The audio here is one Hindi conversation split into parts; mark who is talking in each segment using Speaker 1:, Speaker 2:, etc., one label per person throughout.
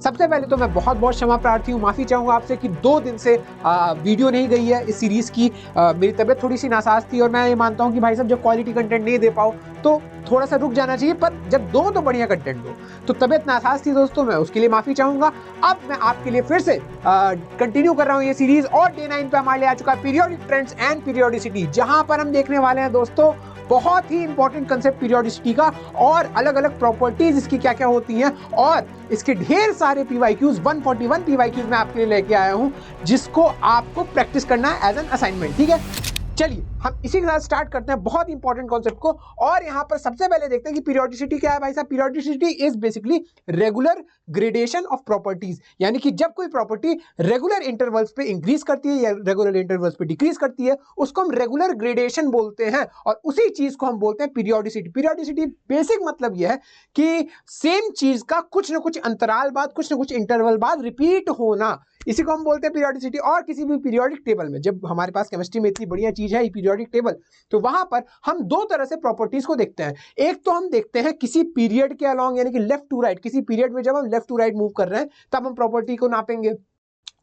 Speaker 1: सबसे पहले तो मैं बहुत बहुत क्षमा प्रार्थी हूँ, माफ़ी चाहूँगा आपसे कि 2 दिन से वीडियो नहीं गई है इस सीरीज़ की। मेरी तबीयत थोड़ी सी नासाज थी और मैं ये मानता हूँ कि भाई साहब जब क्वालिटी कंटेंट नहीं दे पाओ तो थोड़ा सा रुक जाना चाहिए, पर जब दो तो बढ़िया कंटेंट दो। तो तबीयत नासाज थी दोस्तों, मैं उसके लिए माफ़ी चाहूँगा। अब मैं आपके लिए फिर से कंटिन्यू कर रहा हूँ ये सीरीज़ और डे 9 पे हमारे लिए आ चुका है पीरियोडिक ट्रेंड्स एंड पीरियोडिसिटी, जहाँ पर हम देखने वाले हैं दोस्तों बहुत ही इंपॉर्टेंट कंसेप्ट पीरियोडिसिटी का और अलग अलग प्रॉपर्टीज इसकी क्या क्या होती हैं, और इसके ढेर सारे पीवाईक्यूज 141 पीवाईक्यूज मैं आपके लिए लेके आया हूं जिसको आपको प्रैक्टिस करना है एज एन असाइनमेंट। ठीक है, चलिए हम इसी के साथ स्टार्ट करते हैं बहुत इंपॉर्टेंट कॉन्सेप्ट को। और यहां पर सबसे पहले देखते हैं कि पीरियोडिसिटी क्या है भाई साहब। Periodicity is basically regular gradation of properties, यानी कि जब कोई प्रॉपर्टी रेगुलर इंटरवल्स पे इंक्रीज करती है या रेगुलर इंटरवल्स पे डिक्रीज करती है उसको हम रेगुलर ग्रेडेशन बोलते हैं, और उसी चीज को हम बोलते हैं पीरियोडिसिटी। पीरियोडिसिटी बेसिक मतलब यह है कि सेम चीज का कुछ ना कुछ अंतराल बाद, कुछ ना कुछ इंटरवल बाद रिपीट होना, इसी को हम बोलते हैं पीरियोडिसिटी। और किसी भी पीरियोडिक टेबल में, जब हमारे पास केमिस्ट्री में इतनी बढ़िया चीज है ये पीरियोडिक टेबल, तो वहां पर हम दो तरह से प्रॉपर्टीज को देखते हैं। एक तो हम देखते हैं किसी पीरियड के अलोंग, यानी कि लेफ्ट टू राइट, किसी पीरियड में जब हम लेफ्ट टू राइट मूव कर रहे हैं तब हम प्रॉपर्टी को नापेंगे।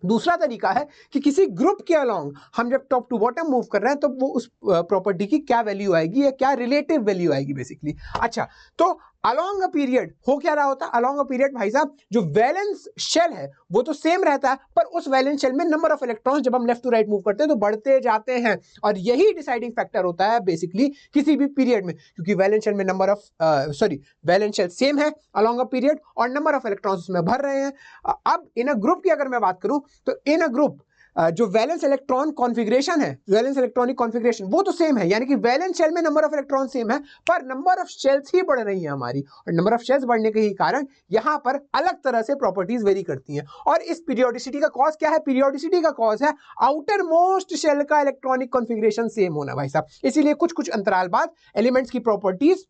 Speaker 1: दूसरा तरीका है कि किसी ग्रुप के अलोंग हम जब टॉप टू बॉटम मूव कर रहे हैं तो वो उस प्रॉपर्टी की क्या वैल्यू आएगी या क्या रिलेटिव वैल्यू आएगी बेसिकली। अच्छा, तो अलोंग अ पीरियड हो क्या रहा होता है। अलोंग अ पीरियड भाई साहब जो वैलेंस शेल है वो तो सेम रहता है, पर उस वैलेंस शेल में नंबर ऑफ इलेक्ट्रॉन्स जब हम लेफ्ट टू राइट मूव करते हैं तो बढ़ते जाते हैं, और यही डिसाइडिंग फैक्टर होता है बेसिकली किसी भी पीरियड में, क्योंकि वैलेंस शेल में वैलेंस शेल सेम है अलोंग अ पीरियड और नंबर ऑफ इलेक्ट्रॉन्स उसमें भर रहे हैं। अब इन अ ग्रुप की अगर मैं बात करूं तो इन अ ग्रुप जो वैलेंस इलेक्ट्रॉन कॉन्फ़िगरेशन है, वैलेंस इलेक्ट्रॉनिक कॉन्फ़िगरेशन वो तो सेम है, यानी कि वैलेंस शेल में नंबर ऑफ इलेक्ट्रॉन सेम है, पर नंबर ऑफ शेल्स ही बढ़ रही है हमारी, और नंबर ऑफ शेल्स बढ़ने के ही कारण यहां पर अलग तरह से प्रॉपर्टीज वेरी करती हैं। और इस पीरियोडिसिटी का कॉज क्या है। पीरियोडिसिटी का कॉज है आउटर मोस्ट शेल का इलेक्ट्रॉनिक कॉन्फ़िगरेशन सेम होना भाई साहब। इसीलिए कुछ कुछ अंतराल बाद एलिमेंट्स की प्रॉपर्टीज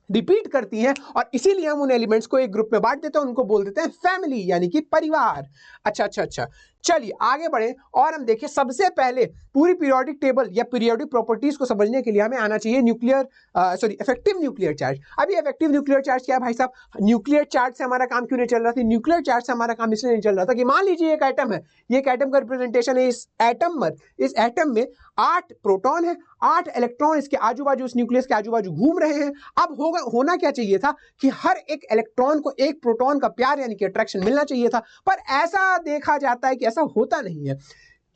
Speaker 1: रिपीट करती हैं, और इसीलिए हम उन एलिमेंट्स को एक ग्रुप में बांट देते हैं, उनको बोल देते हैं फैमिली, यानी कि परिवार। अच्छा, चलिए आगे बढ़े और हम देखिए सबसे पहले पूरी पीरियोडिक टेबल या पीरियोडिक प्रॉपर्टीज को समझने के लिए हमें आना चाहिए इफेक्टिव न्यूक्लियर चार्ज। अभी इफेक्टिव न्यूक्लियर चार्ज क्या है भाई साहब। न्यूक्लियर चार्ज से हमारा काम क्यों नहीं चल रहा था। न्यूक्लियर चार्ज से हमारा काम इसलिए नहीं चल रहा था कि मान लीजिए एक एटम है, ये एक एटम का रिप्रेजेंटेशन है। इस एटम में 8 प्रोटॉन है, 8 इलेक्ट्रॉन इसके आजू बाजू, इस न्यूक्लियस के आजू बाजू घूम रहे हैं। अब होना क्या चाहिए था कि हर एक इलेक्ट्रॉन को एक प्रोटॉन का प्यार यानी कि अट्रैक्शन मिलना चाहिए था, पर ऐसा देखा जाता है कि ऐसा होता नहीं है।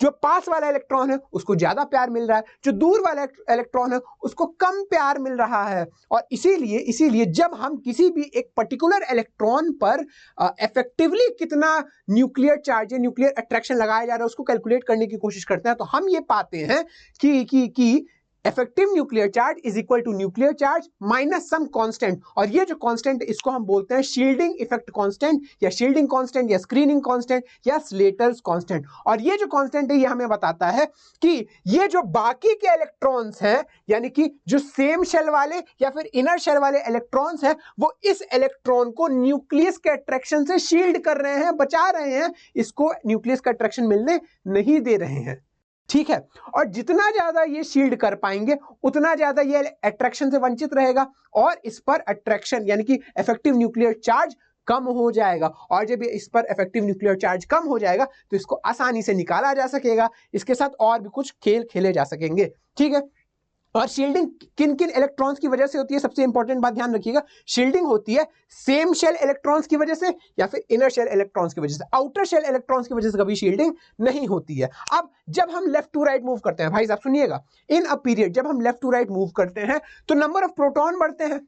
Speaker 1: जो पास वाला इलेक्ट्रॉन है उसको ज्यादा प्यार मिल रहा है, जो दूर वाला इलेक्ट्रॉन है उसको कम प्यार मिल रहा है। और इसीलिए जब हम किसी भी एक पर्टिकुलर इलेक्ट्रॉन पर इफेक्टिवली कितना न्यूक्लियर चार्ज या न्यूक्लियर अट्रैक्शन लगाया जा रहा है उसको कैलकुलेट करने की कोशिश करते हैं, तो हम ये पाते हैं कि effective nuclear charge is equal to nuclear charge minus some constant, और ये जो कांस्टेंट इसको हम बोलते हैं शील्डिंग इफेक्ट कांस्टेंट या शील्डिंग कांस्टेंट या स्क्रीनिंग कांस्टेंट या स्लेटर्स कांस्टेंट। और ये जो कांस्टेंट है ये हमें बताता है कि ये जो बाकी के इलेक्ट्रॉन्स हैं, यानी कि जो सेम शेल वाले या फिर इनर शेल वाले इलेक्ट्रॉन्स हैं, वो इस इलेक्ट्रॉन को न्यूक्लियस के अट्रैक्शन से शील्ड कर रहे हैं, बचा रहे हैं, इसको न्यूक्लियस का अट्रैक्शन मिलने नहीं दे रहे हैं। ठीक है, और जितना ज्यादा ये शील्ड कर पाएंगे उतना ज्यादा ये अट्रैक्शन से वंचित रहेगा, और इस पर अट्रैक्शन यानी कि इफेक्टिव न्यूक्लियर चार्ज कम हो जाएगा। और जब इस पर इफेक्टिव न्यूक्लियर चार्ज कम हो जाएगा तो इसको आसानी से निकाला जा सकेगा, इसके साथ और भी कुछ खेल खेले जा सकेंगे। ठीक है, और शील्डिंग किन किन इलेक्ट्रॉन्स की वजह से होती है, सबसे इंपॉर्टेंट बात ध्यान रखिएगा, शील्डिंग होती है सेम शेल इलेक्ट्रॉन्स की वजह से या फिर इनर शेल इलेक्ट्रॉन्स की वजह से। आउटर शेल इलेक्ट्रॉन्स की वजह से कभी शील्डिंग नहीं होती है। अब जब हम लेफ्ट टू राइट मूव करते हैं भाई साहब सुनिएगा, इन अ पीरियड जब हम लेफ्ट टू राइट मूव करते हैं तो नंबर ऑफ प्रोटॉन बढ़ते हैं,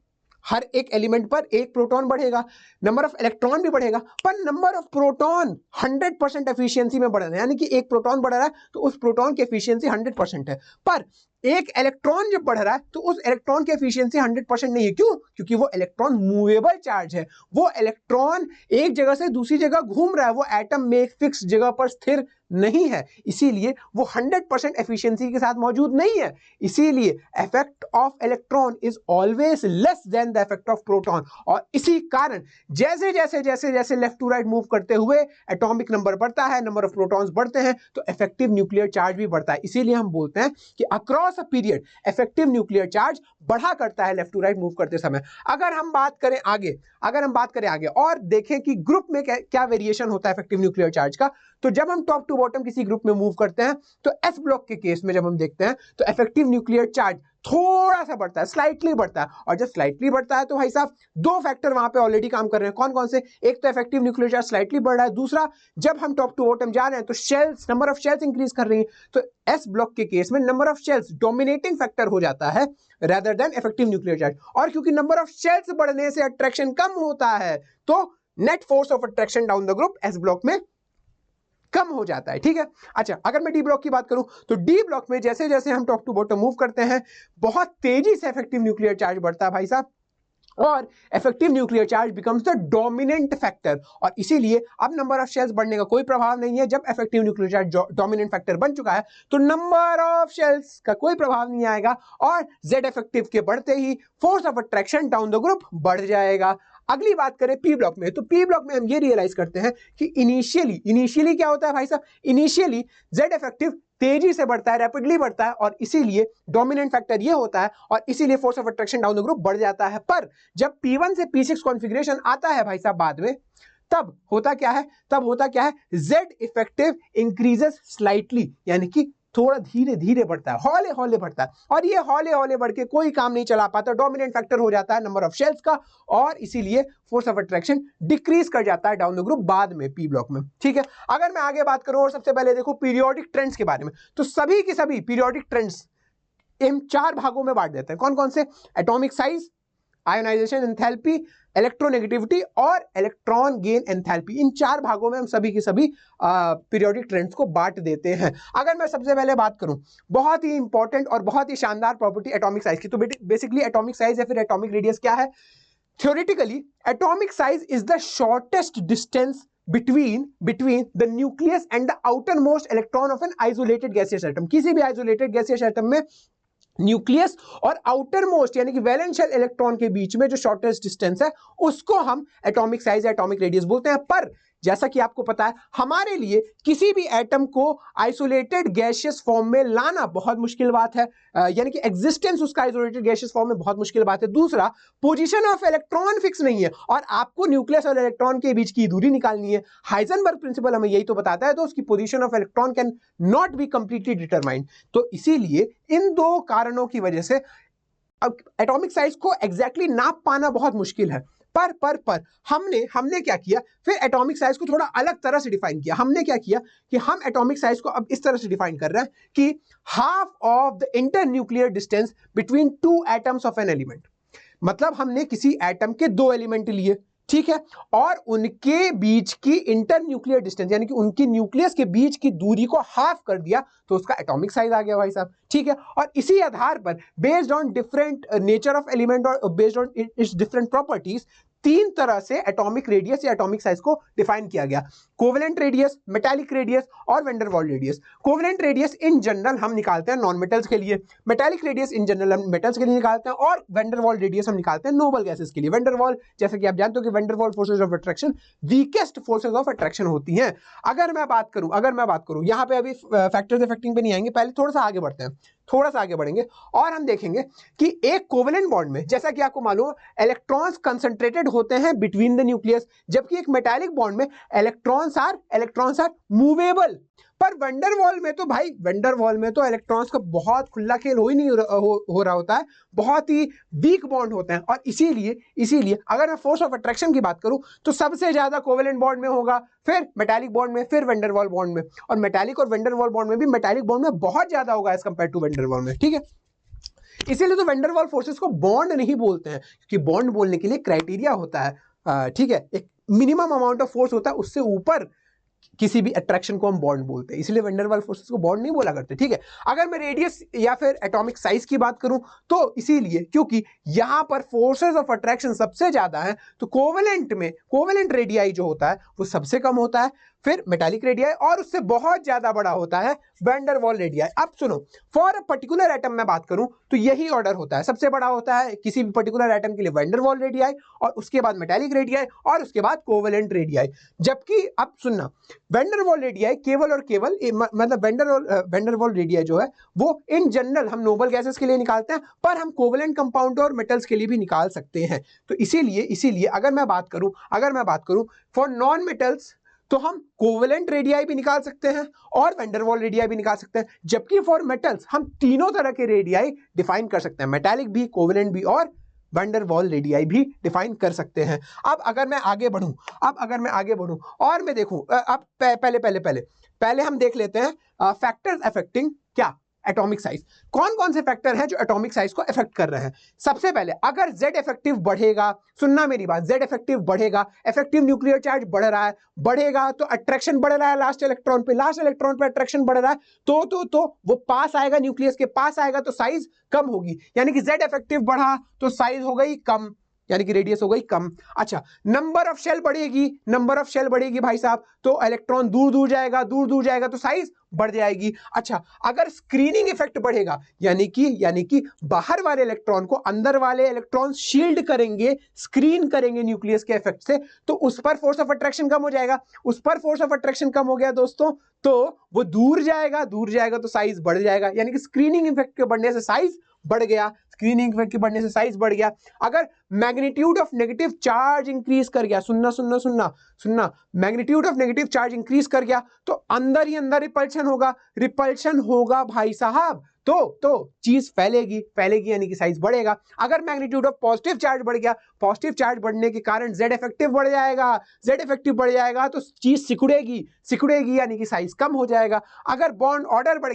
Speaker 1: हर एक एलिमेंट पर एक प्रोटॉन बढ़ेगा, नंबर ऑफ इलेक्ट्रॉन भी बढ़ेगा, पर नंबर ऑफ प्रोटॉन 100% एफिशिएंसी में बढ़ रहा है, यानी कि एक प्रोटॉन बढ़ रहा है तो उस प्रोटॉन की एफिशिएंसी 100% है। पर एक इलेक्ट्रॉन जब बढ़ रहा है तो उस इलेक्ट्रॉन की एफिशिएंसी 100% नहीं है। क्यों? क्योंकि वो इलेक्ट्रॉन मूवेबल चार्ज है, वो इलेक्ट्रॉन एक जगह से दूसरी जगह घूम रहा है, वो एटम में एक फिक्स जगह पर स्थिर नहीं है, इसीलिए वो 100% एफिशिएंसी के साथ मौजूद नहीं है। इसीलिए effect of electron is always less than the effect of proton, और इसी कारण जैसे जैसे जैसे जैसे लेफ्ट टू राइट मूव करते हुए एटॉमिक नंबर बढ़ता है, नंबर ऑफ प्रोटॉन्स बढ़ते हैं, तो इफेक्टिव न्यूक्लियर चार्ज भी बढ़ता है। इसीलिए हम बोलते हैं कि across across a period effective nuclear charge बढ़ा करता है लेफ्ट टू राइट मूव करते समय। अगर हम बात करें आगे और देखें कि ग्रुप में क्या वेरिएशन होता है इफेक्टिव न्यूक्लियर चार्ज का, तो जब हम टॉप टू बॉटम किसी ग्रुप में मूव करते हैं तो एस ब्लॉक के केस में जब हम देखते हैं तो इफेक्टिव न्यूक्लियर चार्ज थोड़ा सा बढ़ता है, स्लाइटली बढ़ता है। और जब स्लाइटली बढ़ता है तो भाई साहब दो फैक्टर वहां पे ऑलरेडी काम कर रहे हैं। कौन कौन से? एक तो इफेक्टिव न्यूक्लियर चार्ज स्लाइटली बढ़ रहा है, दूसरा जब हम टॉप टू बॉटम जा रहे हैं तो shells, number of shells increase कर रही है। तो एस ब्लॉक के केस में number of shells dominating factor हो जाता है rather than effective nuclear charge. और क्योंकि नंबर ऑफ शेल्स बढ़ने से अट्रैक्शन कम होता है तो net force of attraction down the group S block में कम हो जाता है। ठीक है, अच्छा अगर मैं डी ब्लॉक की बात करूं तो डी ब्लॉक में जैसे जैसे हम टॉप टू बॉटम मूव करते हैं बहुत तेजी से इफेक्टिव न्यूक्लियर चार्ज बढ़ता है भाई साहब, और effective nuclear charge becomes the dominant factor. और इसीलिए अब नंबर ऑफ शेल्स बढ़ने का कोई प्रभाव नहीं है। जब effective nuclear charge dominant factor बन चुका है तो नंबर ऑफ शेल्स का कोई प्रभाव नहीं आएगा और जेड इफेक्टिव के बढ़ते ही force of attraction down the group बढ़ जाएगा। अगली बात करें पी ब्लॉक में, तो पी ब्लॉक में हम ये रियलाइज करते हैं कि इनिशियली क्या होता है भाई साहब, इनिशियली जेड इफेक्टिव तेजी से बढ़ता है, रैपिडली बढ़ता है, और इसीलिए डोमिनेंट फैक्टर ये होता है और इसीलिए force of attraction down the group बढ़ जाता है। पर जब P1 से P6 कॉन्फ़िगरेशन आता है भाई साहब बाद में, तब होता क्या है, जेड इफेक्टिव इंक्रीजेस स्लाइटली, यानी कि थोड़ा धीरे धीरे बढ़ता है, हौले हौले बढ़ता है, और ये हौले हौले बढ़ के कोई काम नहीं चला पाता, डोमिनेंट फैक्टर हो जाता है नंबर ऑफ शेल्स का, और इसीलिए फोर्स ऑफ अट्रैक्शन डिक्रीज कर जाता है डाउन द ग्रुप बाद में पी ब्लॉक में। ठीक है, अगर मैं आगे बात करूं और सबसे पहले देखो पीरियोडिक ट्रेंड्स के बारे में, तो सभी के सभी पीरियोडिक ट्रेंड्स हम चार भागों में बांट देते हैं। कौन कौन से? Atomic size, ionisation enthalpy, electronegativity और इलेक्ट्रॉन गेन एंथैल्पी। इन चार भागों में हम सभी के सभी पीरियोडिक ट्रेंड्स को बांट देते हैं। अगर मैं सबसे पहले बात करूं बहुत ही इंपॉर्टेंट और बहुत ही शानदार प्रॉपर्टी एटॉमिक साइज की, तो बेसिकली एटॉमिक साइज या फिर एटॉमिक रेडियस क्या है? Theoretically atomic size is the shortest distance between the nucleus and the outermost electron of an isolated gaseous atom। किसी भी आइसोलेटेड गैसियस एटम में न्यूक्लियस और आउटर मोस्ट यानी कि वैलेंस शेल इलेक्ट्रॉन के बीच में जो शॉर्टेस्ट डिस्टेंस है उसको हम एटॉमिक साइज या एटॉमिक रेडियस बोलते हैं। पर जैसा कि आपको पता है हमारे लिए किसी भी एटम को आइसोलेटेड गैसियस फॉर्म में लाना बहुत मुश्किल बात है, यानी कि एग्जिस्टेंस उसका आइसोलेटेड गैसियस फॉर्म में बहुत मुश्किल बात है। दूसरा, पोजीशन ऑफ इलेक्ट्रॉन फिक्स नहीं है और आपको न्यूक्लियस और इलेक्ट्रॉन के बीच की दूरी निकालनी है। हाइजेनबर्ग प्रिंसिपल हमें यही तो बताता है, तो उसकी position of electron can not be completely determined. तो इसीलिए इन दो कारणों की वजह से एटॉमिक साइज को एग्जैक्टली नाप पाना बहुत मुश्किल है। पर हमने क्या किया, फिर एटॉमिक साइज को थोड़ा अलग तरह से डिफाइन किया। हमने क्या किया कि हम एटॉमिक साइज को अब इस तरह से डिफाइन कर रहे हैं कि half of the internuclear distance between two atoms of an element. मतलब हमने किसी एटम के दो एलिमेंट लिए, ठीक है, और उनके बीच की इंटरन्यूक्लियर डिस्टेंस यानी कि उनकी न्यूक्लियस के बीच की दूरी को हाफ कर दिया, तो उसका एटॉमिक साइज आ गया भाई साहब। ठीक है, और इसी आधार पर based on different nature of element और based on its different properties तीन तरह से एटॉमिक रेडियस या एटॉमिक साइज को डिफाइन किया गया। कोवेलेंट रेडियस, मेटालिक रेडियस और van der Waals radius. Covalent radius in general हम निकालते हैं नॉन मेटल्स के लिए, मेटालिक रेडियस इन जनरल हम मेटल्स के लिए निकालते हैं, और वैन डर वाल्स रेडियस हम निकालते हैं नोबल गैसेस के लिए। वैन डर वाल्स, जैसे कि आप जानते हो कि van der Waals forces of attraction weakest forces of attraction होती हैं। अगर मैं बात करूं यहाँ पे अभी फैक्टर्स इफेक्टिंग पे नहीं आएंगे, पहले थोड़ा सा आगे बढ़ेंगे और हम देखेंगे कि एक कोवेलेंट बॉन्ड में, जैसा कि आपको मालूम है, इलेक्ट्रॉन्स कंसंट्रेटेड होते हैं बिटवीन द न्यूक्लियस, जबकि एक मेटालिक बॉन्ड में इलेक्ट्रॉन्स आर मूवेबल। पर वैन डर वाल्स में तो भाई इलेक्ट्रॉन्स का बहुत खुला खेल हो रहा होता है, बहुत ही वीक बॉन्ड होते हैं, और इसीलिए अगर मैं फोर्स ऑफ अट्रैक्शन की बात करूं तो सबसे ज्यादा कोवेलेंट बॉन्ड में होगा, फिर मेटालिक बॉन्ड में, फिर वैन डर वाल्स बॉन्ड में, और मेटालिक और वैन डर वाल्स बॉन्ड में भी मेटालिक बॉन्ड में बहुत ज्यादा होगा as compare to van der Waals में। ठीक है, इसीलिए तो वैन डर वाल्स फोर्सेस को बॉन्ड नहीं बोलते हैं, क्योंकि बॉन्ड बोलने के लिए क्राइटेरिया होता है, ठीक है, एक मिनिमम अमाउंट ऑफ फोर्स होता है, उससे ऊपर किसी भी अट्रैक्शन को हम बॉन्ड बोलते हैं, इसलिए वैन डर वाल्स फोर्सेस को बॉन्ड नहीं बोला करते। ठीक है, अगर मैं रेडियस या फिर एटॉमिक साइज की बात करूं तो इसीलिए क्योंकि यहां पर फोर्सेस ऑफ अट्रैक्शन सबसे ज्यादा है, तो कोवेलेंट रेडियाई जो होता है वो सबसे कम होता है, फिर मेटालिक रेडियाई, और उससे बहुत ज्यादा बड़ा होता है वैन डर वाल रेडियाई। अब सुनो, फॉर अ पर्टिकुलर एटम मैं बात करूं तो यही ऑर्डर होता है, सबसे बड़ा होता है किसी भी पर्टिकुलर एटम के लिए वैन डर वाल रेडियाई, और उसके बाद मेटालिक रेडियाई, और उसके बाद कोवेलेंट रेडियाई। जबकि अब सुनना, वैन डर वाल रेडियाई केवल और केवल मतलब वैन डर वाल रेडियाई जो है वो इन जनरल हम नोबल गैसेस के लिए निकालते हैं, पर हम कोवेलेंट कंपाउंड और मेटल्स के लिए भी निकाल सकते हैं। तो इसीलिए अगर मैं बात करूं फॉर नॉन मेटल्स तो हम कोवेलेंट रेडियाई भी निकाल सकते हैं और वैन डर वाल रेडियाई भी निकाल सकते हैं, जबकि फॉर मेटल्स हम तीनों तरह के रेडियाई डिफाइन कर सकते हैं, मेटालिक भी, कोवेलेंट भी और वैन डर वाल रेडियाई भी डिफाइन कर सकते हैं। अब अगर मैं आगे बढ़ूं और मैं देखूं, अब पहले हम देख लेते हैं फैक्टर्स अफेक्टिंग क्या एटॉमिक साइज। कौन कौन से फैक्टर हैं जो एटॉमिक साइज को अफेक्ट कर रहे हैं? सबसे पहले अगर Z इफेक्टिव बढ़ेगा, सुनना मेरी बात, Z इफेक्टिव बढ़ेगा, इफेक्टिव न्यूक्लियर चार्ज बढ़ेगा तो अट्रैक्शन बढ़ रहा है लास्ट इलेक्ट्रॉन पे अट्रैक्शन बढ़ रहा है, तो वो पास आएगा, न्यूक्लियस के पास आएगा तो साइज कम होगी, यानी कि Z इफेक्टिव बढ़ा तो साइज हो गई कम, यानी कि रेडियस हो गई कम। अच्छा, नंबर ऑफ शेल बढ़ेगी भाई साहब, तो इलेक्ट्रॉन दूर दूर जाएगा तो साइज बढ़ जाएगी। अच्छा, अगर स्क्रीनिंग इफेक्ट बढ़ेगा, यानी कि बाहर वाले इलेक्ट्रॉन को अंदर वाले इलेक्ट्रॉन शील्ड करेंगे, स्क्रीन करेंगे न्यूक्लियस के इफेक्ट से, तो उस पर फोर्स ऑफ अट्रैक्शन कम हो जाएगा। उस पर फोर्स ऑफ अट्रैक्शन कम हो गया दोस्तों, तो वो दूर जाएगा तो साइज बढ़ जाएगा, यानी कि स्क्रीनिंग इफेक्ट के बढ़ने से साइज बढ़ गया, अगर magnitude of negative charge increase कर गया, सुनना, magnitude of negative charge increase कर गया तो अंदर ही अंदर रिपल्शन होगा भाई साहब, तो चीज फैलेगी यानी कि साइज बढ़ेगा। अगर मैग्नीट्यूड ऑफ पॉजिटिव चार्ज बढ़ गया, पॉजिटिव चार्ज बढ़ने के कारण Z इफेक्टिव बढ़ जाएगा तो चीज सिकुड़ेगी यानी कि साइज कम हो जाएगा। अगर बॉन्ड ऑर्डर बढ़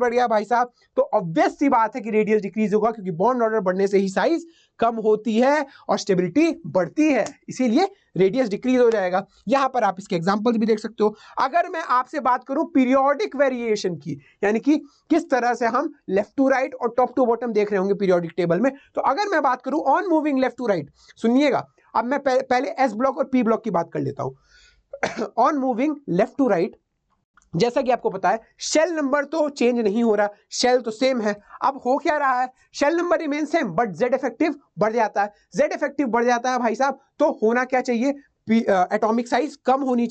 Speaker 1: गया भाई साहब, तो ऑब्वियस सी बात है कि रेडियस डिक्रीज होगा, क्योंकि बॉन्ड ऑर्डर बढ़ने से ही साइज कम होती है और स्टेबिलिटी बढ़ती है, इसीलिए रेडियस डिक्रीज हो जाएगा। यहां पर आप इसके एग्जांपल्स भी देख सकते हो। अगर मैं आपसे बात करूं पीरियोडिक वेरिएशन की, यानी कि किस तरह से हम लेफ्ट टू राइट और टॉप टू बॉटम देख रहे होंगे पीरियोडिक टेबल में, तो अगर मैं बात करूं on moving left to right, सुनिएगा, अब मैं पहले एस ब्लॉक और पी ब्लॉक की बात कर लेता हूं। On moving left to right, जैसा कि आपको पता है शेल नंबर तो चेंज नहीं हो रहा, शेल तो सेम है। अब हो क्या रहा है, shell number remain same but Z effective बढ़ जाता है भाई साहब, तो होना क्या चाहिए, एटॉमिक साइज कम होनी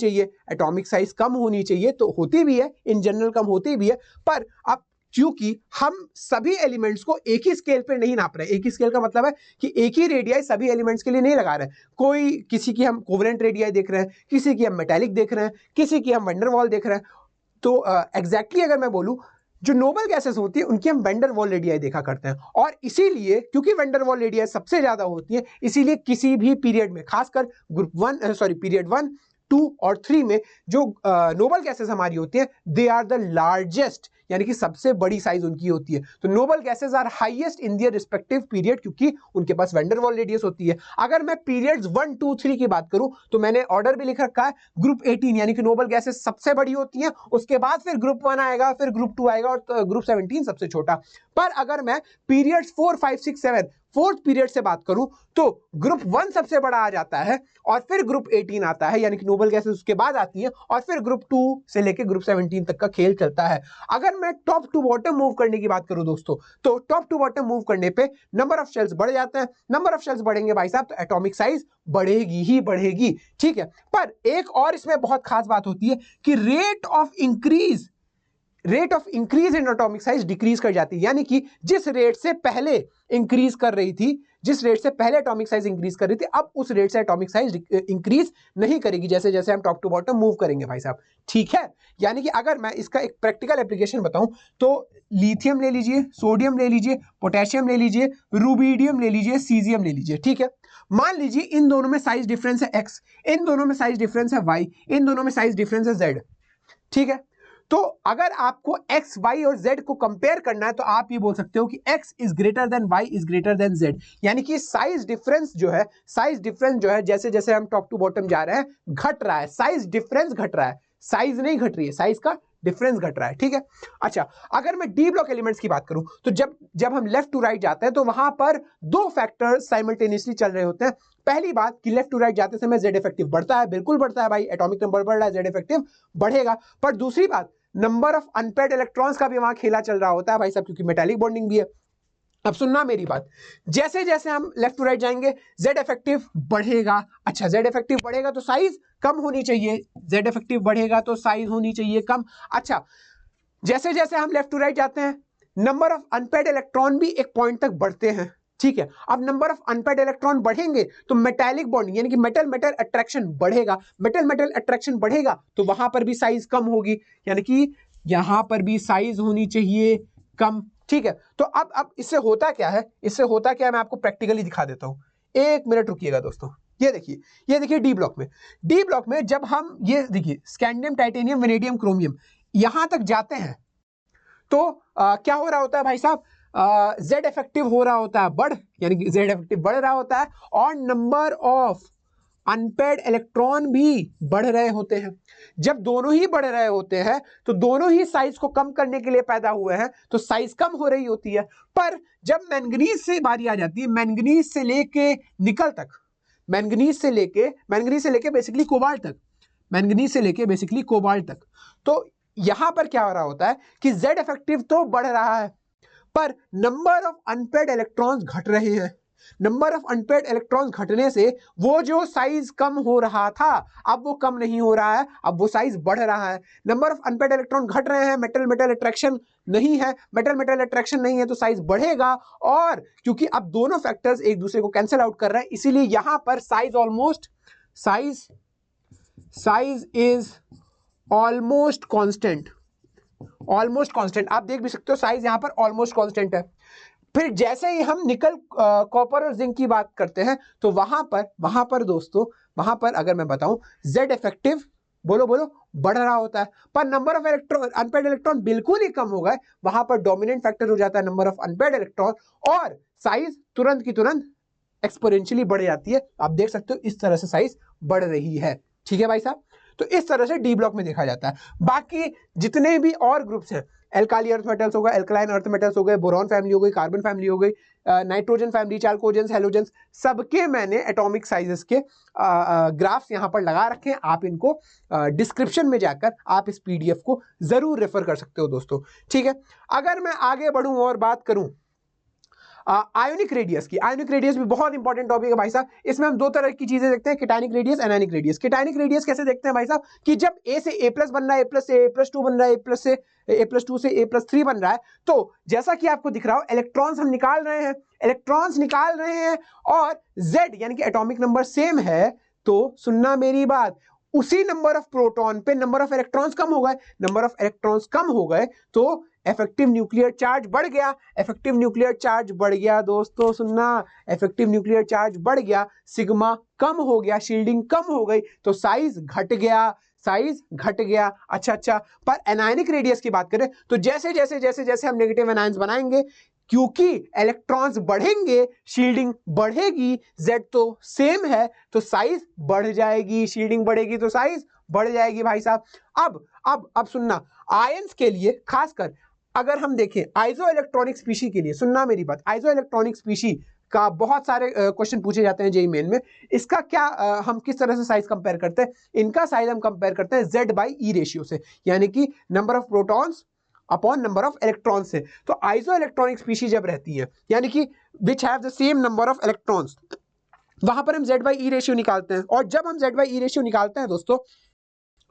Speaker 1: चाहिए, तो होती भी है, इन जनरल कम होती भी है, पर अब क्योंकि हम सभी एलिमेंट्स को एक ही स्केल पे नहीं नाप रहे, एक ही स्केल का मतलब है कि एक ही रेडियाई सभी एलिमेंट्स के लिए नहीं लगा रहे, किसी की हम कोवेलेंट रेडियाई देख रहे हैं, किसी की हम मेटालिक देख रहे हैं, किसी की हम वैन डर वाल देख रहे हैं, तो एग्जैक्टली अगर मैं बोलूं, जो नोबल गैसेस होती है उनकी हम वैन डर वाल रेडियाई देखा करते हैं, और इसीलिए क्योंकि वैन डर वाल रेडियाई सबसे ज्यादा होती है, इसीलिए किसी भी पीरियड में, खासकर पीरियड 1, 2 और 3 में जो नोबल गैसेस हमारी होती हैं, दे आर द लार्जेस्ट, यानी कि सबसे बड़ी साइज उनकी होती है। तो noble gases are highest in their respective period, क्योंकि उनके पास वैन डर वाल रेडियस होती है। अगर मैं पीरियड्स 1, 2, 3 की बात करूं, तो मैंने ऑर्डर भी लिख रखा है, ग्रुप 18 यानी कि नोबल गैसेस सबसे बड़ी होती हैं, उसके बाद फिर ग्रुप 1 आएगा, फिर ग्रुप 2 आएगा, और ग्रुप 17 सबसे छोटा। पर अगर मैं पीरियड्स 4, 5, 6, 7 फोर्थ पीरियड से बात करूं, तो ग्रुप 1 सबसे बड़ा आ जाता है, और फिर ग्रुप 18 आता है, यानी कि नोबल गैसेस उसके बाद आती है, और फिर ग्रुप 2 से लेकर ग्रुप 17 तक का खेल चलता है। अगर मैं टॉप टू बॉटम मूव करने की बात करूं दोस्तों, तो टॉप टू बॉटम मूव करने पे नंबर ऑफ शेल्स बढ़ जाते हैं, नंबर ऑफ शेल्स बढ़ेंगे भाई साहब, तो एटॉमिक साइज बढ़ेगी ही बढ़ेगी, ठीक है। पर एक और इसमें बहुत खास बात होती है कि rate of increase in atomic size decrease कर जाती है, यानी कि जिस रेट से पहले इंक्रीज कर रही थी, जिस रेट से पहले एटॉमिक साइज इंक्रीज कर रही थी, अब उस रेट से एटॉमिक साइज इंक्रीज नहीं करेगी, जैसे जैसे हम टॉप टू बॉटम मूव करेंगे भाई साहब, ठीक है। यानी कि अगर मैं इसका एक प्रैक्टिकल एप्लीकेशन बताऊं, तो लिथियम ले लीजिए, सोडियम ले लीजिए, पोटेशियम ले लीजिए, रुबिडियम ले लीजिए, सीजियम ले लीजिए, ठीक है। मान लीजिए इन दोनों में साइज डिफरेंस है x, इन दोनों में साइज डिफरेंस है y, इन दोनों में साइज डिफरेंस है z, ठीक है। तो अगर आपको x, y और z को कंपेयर करना है, तो आप ये बोल सकते हो कि x is greater then y is greater then z, यानी कि साइज डिफरेंस जो है जैसे जैसे हम टॉप टू बॉटम जा रहे हैं घट रहा है, साइज डिफरेंस घट रहा है, साइज नहीं घट रही है, साइज का डिफरेंस घट रहा है, ठीक है। अच्छा, अगर मैं डी ब्लॉक एलिमेंट्स की बात करूं तो जब हम लेफ्ट टू राइट जाते हैं तो वहां पर दो फैक्टर्स साइमल्टेनियसली चल रहे होते हैं। पहली बात कि लेफ्ट टू राइट जाते समय जेड इफेक्टिव बढ़ता है, बिल्कुल बढ़ता है भाई, एटॉमिक नंबर बढ़ रहा है, जेड इफेक्टिव बढ़ेगा। पर दूसरी बात, नंबर ऑफ अनपेयर्ड इलेक्ट्रॉन्स का भी वहां खेला चल रहा होता है भाई साहब, क्योंकि मेटालिक बॉन्डिंग भी है। अब सुनना मेरी बात, जैसे जैसे हम लेफ्ट टू राइट जाएंगे जेड इफेक्टिव बढ़ेगा। अच्छा, जेड इफेक्टिव बढ़ेगा तो साइज कम होनी चाहिए, जेड इफेक्टिव बढ़ेगा तो साइज होनी चाहिए कम। अच्छा, जैसे जैसे हम लेफ्ट टू राइट जाते हैं नंबर ऑफ अनपेयर्ड इलेक्ट्रॉन भी एक पॉइंट तक बढ़ते हैं, ठीक है। अब नंबर ऑफ अनपेयर्ड इलेक्ट्रॉन बढ़ेंगे तो मेटालिक बॉन्डिंग यानी कि मेटल मेटल अट्रैक्शन बढ़ेगा, मेटल मेटल अट्रैक्शन बढ़ेगा तो वहां पर भी साइज कम होगी, यानी कि यहां पर भी साइज होनी चाहिए कम, ठीक है। तो अब इससे होता क्या है, इससे होता क्या है मैं आपको प्रैक्टिकली दिखा देता हूं। एक मिनट रुकिएगा दोस्तों, ये देखिए डी ब्लॉक में जब हम ये देखिए स्कैंडियम, टाइटेनियम, वेनेडियम, क्रोमियम यहां तक जाते हैं तो क्या हो रहा होता है भाई साहब, जेड इफेक्टिव हो रहा होता है बढ़, यानी कि जेड इफेक्टिव बढ़ रहा होता है और नंबर ऑफ अनपेयर्ड इलेक्ट्रॉन भी बढ़ रहे होते हैं। जब दोनों ही बढ़ रहे होते हैं तो दोनों ही साइज को कम करने के लिए पैदा हुए हैं, तो साइज कम हो रही होती है। पर जब मैंगनीज से बारी आ जाती है, मैंगनीज से लेके निकल तक, मैंगनीज से लेके बेसिकली कोबाल्ट तक, मैंगनीज से लेके बेसिकली कोबाल्ट तक, तो यहां पर क्या हो रहा होता है कि जेड इफेक्टिव तो बढ़ रहा है पर नंबर ऑफ अनपेयर्ड इलेक्ट्रॉन्स घट रहे हैं। नंबर ऑफ अनपेयर्ड इलेक्ट्रॉन्स घटने से वो जो साइज कम हो रहा था अब वो कम नहीं हो रहा है, अब वो साइज बढ़ रहा है। नंबर ऑफ अनपेयर्ड इलेक्ट्रॉन घट रहे हैं, मेटल मेटल अट्रैक्शन नहीं है, मेटल मेटल अट्रैक्शन नहीं है तो साइज बढ़ेगा। और क्योंकि अब दोनों फैक्टर्स एक दूसरे को कैंसिल आउट कर रहे हैं, इसीलिए यहां पर size is almost constant, almost constant. आप देख भी सकते हो साइज यहां पर ऑलमोस्ट कांस्टेंट है। फिर जैसे ही हम निकल, कॉपर और जिंक की बात करते हैं तो वहां पर दोस्तों, वहां पर अगर मैं बताऊं जेड इफेक्टिव बोलो बढ़ रहा होता है पर number of electron, unpaired electron बिल्कुल ही कम हो गए। वहां पर डोमिनेंट फैक्टर हो जाता है नंबर ऑफ अनपेयर्ड इलेक्ट्रॉन और साइज तुरंत की तुरंत एक्सपोनेंशियली बढ़ जाती है। आप देख सकते हो इस तरह से साइज बढ़ रही है, ठीक है भाई साहब। तो इस तरह से डी ब्लॉक में देखा जाता है। बाकी जितने भी और ग्रुप्स हैं, एल्काली अर्थ मेटल्स हो गए, एल्कलाइन अर्थ मेटल्स हो गए, बोरॉन फैमिली हो गई, कार्बन फैमिली हो गई, नाइट्रोजन फैमिली, चाल्कोजेंस, हेलोजेंस, सबके मैंने एटॉमिक साइजेस के ग्राफ्स यहां पर लगा रखे हैं। आप इनको डिस्क्रिप्शन में जाकर आप इस पीडीएफ को जरूर रेफर कर सकते हो दोस्तों, ठीक है। अगर मैं आगे बढ़ूं और बात करूं आयोनिक रेडियस की, आयोनिक रेडियस भी बहुत इंपॉर्टेंट टॉपिक है भाई साहब। इसमें हम दो तरह की चीजें देखते हैं, किटानिक रेडियस, एनायनिक रेडियस। किटानिक रेडियस कैसे देखते हैं भाई साहब, कि जब ए से ए प्लस बन रहा है, ए प्लस से ए प्लस टू बन रहा है, ए प्लस से ए प्लस टू से ए प्लस थ्री बन रहा है, तो जैसा कि आपको दिख रहा हो इलेक्ट्रॉन्स हम निकाल रहे हैं, इलेक्ट्रॉन्स निकाल रहे हैं और जेड यानी कि एटॉमिक नंबर सेम है, तो सुनना मेरी बात, उसी नंबर ऑफ प्रोटॉन पे नंबर ऑफ इलेक्ट्रॉन्स कम हो गए, नंबर ऑफ इलेक्ट्रॉन्स कम हो गए तो इफेक्टिव न्यूक्लियर चार्ज बढ़ गया, इफेक्टिव न्यूक्लियर चार्ज बढ़ गया दोस्तों, सुनना, इफेक्टिव न्यूक्लियर चार्ज बढ़ गया, सिग्मा कम हो गया, शील्डिंग कम हो गई तो साइज घट गया, साइज घट गया। अच्छा, पर एनायनिक रेडियस की बात करें तो जैसे जैसे जैसे जैसे हम नेगेटिव एनायंस बनाएंगे, क्योंकि इलेक्ट्रॉन्स बढ़ेंगे शील्डिंग बढ़ेगी, जेड तो सेम है तो साइज बढ़ जाएगी, शील्डिंग बढ़ेगी तो साइज बढ़ जाएगी भाई साहब। अब सुनना, आयंस के लिए खासकर अगर हम देखें आइसो इलेक्ट्रॉनिक स्पीशी के लिए, सुनना मेरी बात, आइसो इलेक्ट्रॉनिक स्पीशी का बहुत सारे क्वेश्चन पूछे जाते हैं जेईई मेन में। इसका क्या हम किस तरह से साइज कंपेयर करते हैं, इनका साइज हम कंपेयर करते हैं जेड बाई ई रेशियो से, यानी कि number of protons upon number of electron से। तो आइसो इलेक्ट्रॉनिक स्पीशी जब रहती है यानी कि which have the same number of electrons, वहां पर हम जेड बाई ई रेशियो निकालते हैं। और जब हम जेड बाई ई रेशियो निकालते हैं दोस्तों,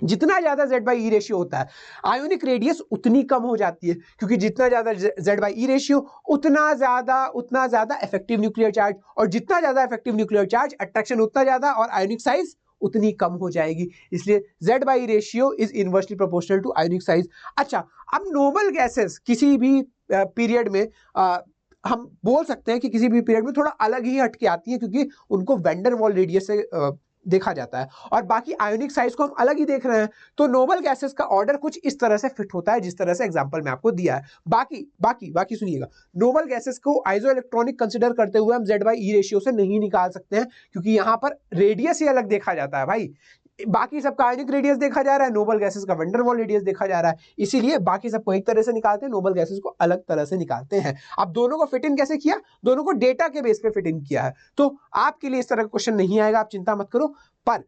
Speaker 1: जितना ज्यादा जेड बाई ई रेशियो होता है आयोनिक रेडियस उतनी कम हो जाती है, क्योंकि जितना ज्यादा जेड बाई ई रेशियो उतना ज्यादा इफेक्टिव न्यूक्लियर चार्ज, और जितना ज्यादा इफेक्टिव न्यूक्लियर चार्ज अट्रैक्शन उतना ज्यादा और आयोनिक साइज उतनी कम हो जाएगी, इसलिए Z by ratio is inversely proportional to ionic size. अच्छा, अब नोबल गैसेस किसी भी पीरियड में हम बोल सकते हैं कि किसी भी पीरियड में थोड़ा अलग ही हटके आती है, क्योंकि उनको वैंडर वॉल रेडियस से देखा जाता है और बाकी आयोनिक साइज को हम अलग ही देख रहे हैं। तो नोबल गैसेस का ऑर्डर कुछ इस तरह से फिट होता है जिस तरह से एग्जांपल में आपको दिया है। बाकी सुनिएगा, नोबल गैसेस को आइसो इलेक्ट्रॉनिक कंसीडर करते हुए हम जेड बाई ई रेशियो से नहीं निकाल सकते हैं, क्योंकि यहां पर रेडियस ही अलग देखा जाता है भाई। बाकी सबका आयनिक रेडियस देखा जा रहा है, नोबल गैसेस का वैन डेर वाल रेडियस देखा जा रहा है, इसीलिए बाकी सबको एक तरह से निकालते हैं, नोबल गैसेस को अलग तरह से निकालते हैं। अब दोनों को फिट इन कैसे किया, दोनों को डेटा के बेस पे फिट इन किया है, तो आपके लिए इस तरह का क्वेश्चन नहीं आएगा, आप चिंता मत करो। पर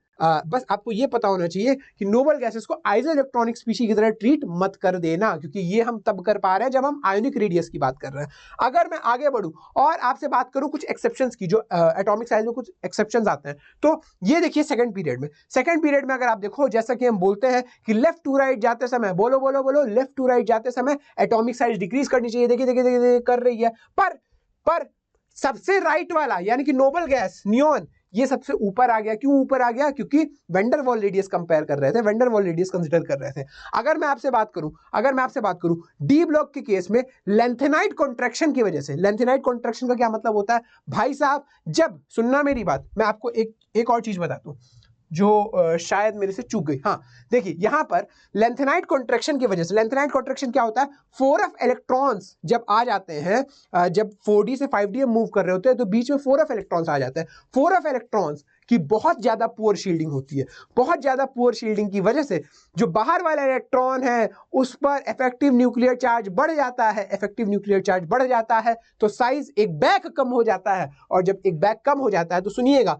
Speaker 1: बस आपको ये पता होना चाहिए कि नोबल गैसेस को आइसोइलेक्ट्रॉनिक स्पीशीज की तरह ट्रीट मत कर देना, क्योंकि ये हम तब कर पा रहे हैं जब हम आयोनिक रेडियस की बात कर रहे हैं। अगर मैं आगे बढ़ूं और आपसे बात करूं कुछ एक्सेप्शंस की, जो एटॉमिक साइज में कुछ एक्सेप्शंस आते हैं, तो ये देखिए सेकंड पीरियड में अगर आप देखो, जैसा कि हम बोलते हैं कि लेफ्ट टू राइट जाते समय, बोलो बोलो बोलो, लेफ्ट टू राइट जाते समय एटॉमिक साइज डिक्रीज करनी चाहिए, देखिए देखिए देखिए कर रही है, पर सबसे राइट वाला यानी कि नोबल गैस नियॉन, ये सबसे ऊपर आ गया। क्यों ऊपर आ गया? क्योंकि van der Waal radius compare कर रहे थे, van der Waal radius consider कर रहे थे। अगर मैं आपसे बात करूं डी ब्लॉक के केस में लेंथेनाइट कॉन्ट्रैक्शन की वजह से, लेंथेनाइट कॉन्ट्रैक्शन का क्या मतलब होता है भाई साहब? जब, सुनना मेरी बात, मैं आपको एक और चीज बताता हूं जो शायद मेरे से चूक गई। हाँ देखिए, यहां पर लेंथेनाइट कॉन्ट्रैक्शन की वजह से, लेंथेनाइट कॉन्ट्रैक्शन क्या होता है? 4f इलेक्ट्रॉन्स जब आ जाते हैं, जब 4d से 5d मूव कर रहे होते हैं, तो बीच में 4f इलेक्ट्रॉन्स आ जाते हैं। 4f इलेक्ट्रॉन्स की बहुत ज्यादा पुअर शील्डिंग होती है, बहुत ज्यादा पुअर शील्डिंग की वजह से जो बाहर वाला इलेक्ट्रॉन है उस पर इफेक्टिव न्यूक्लियर चार्ज बढ़ जाता है, इफेक्टिव न्यूक्लियर चार्ज बढ़ जाता है तो साइज एक बैक कम हो जाता है, और जब एक बैक कम हो जाता है तो सुनिएगा,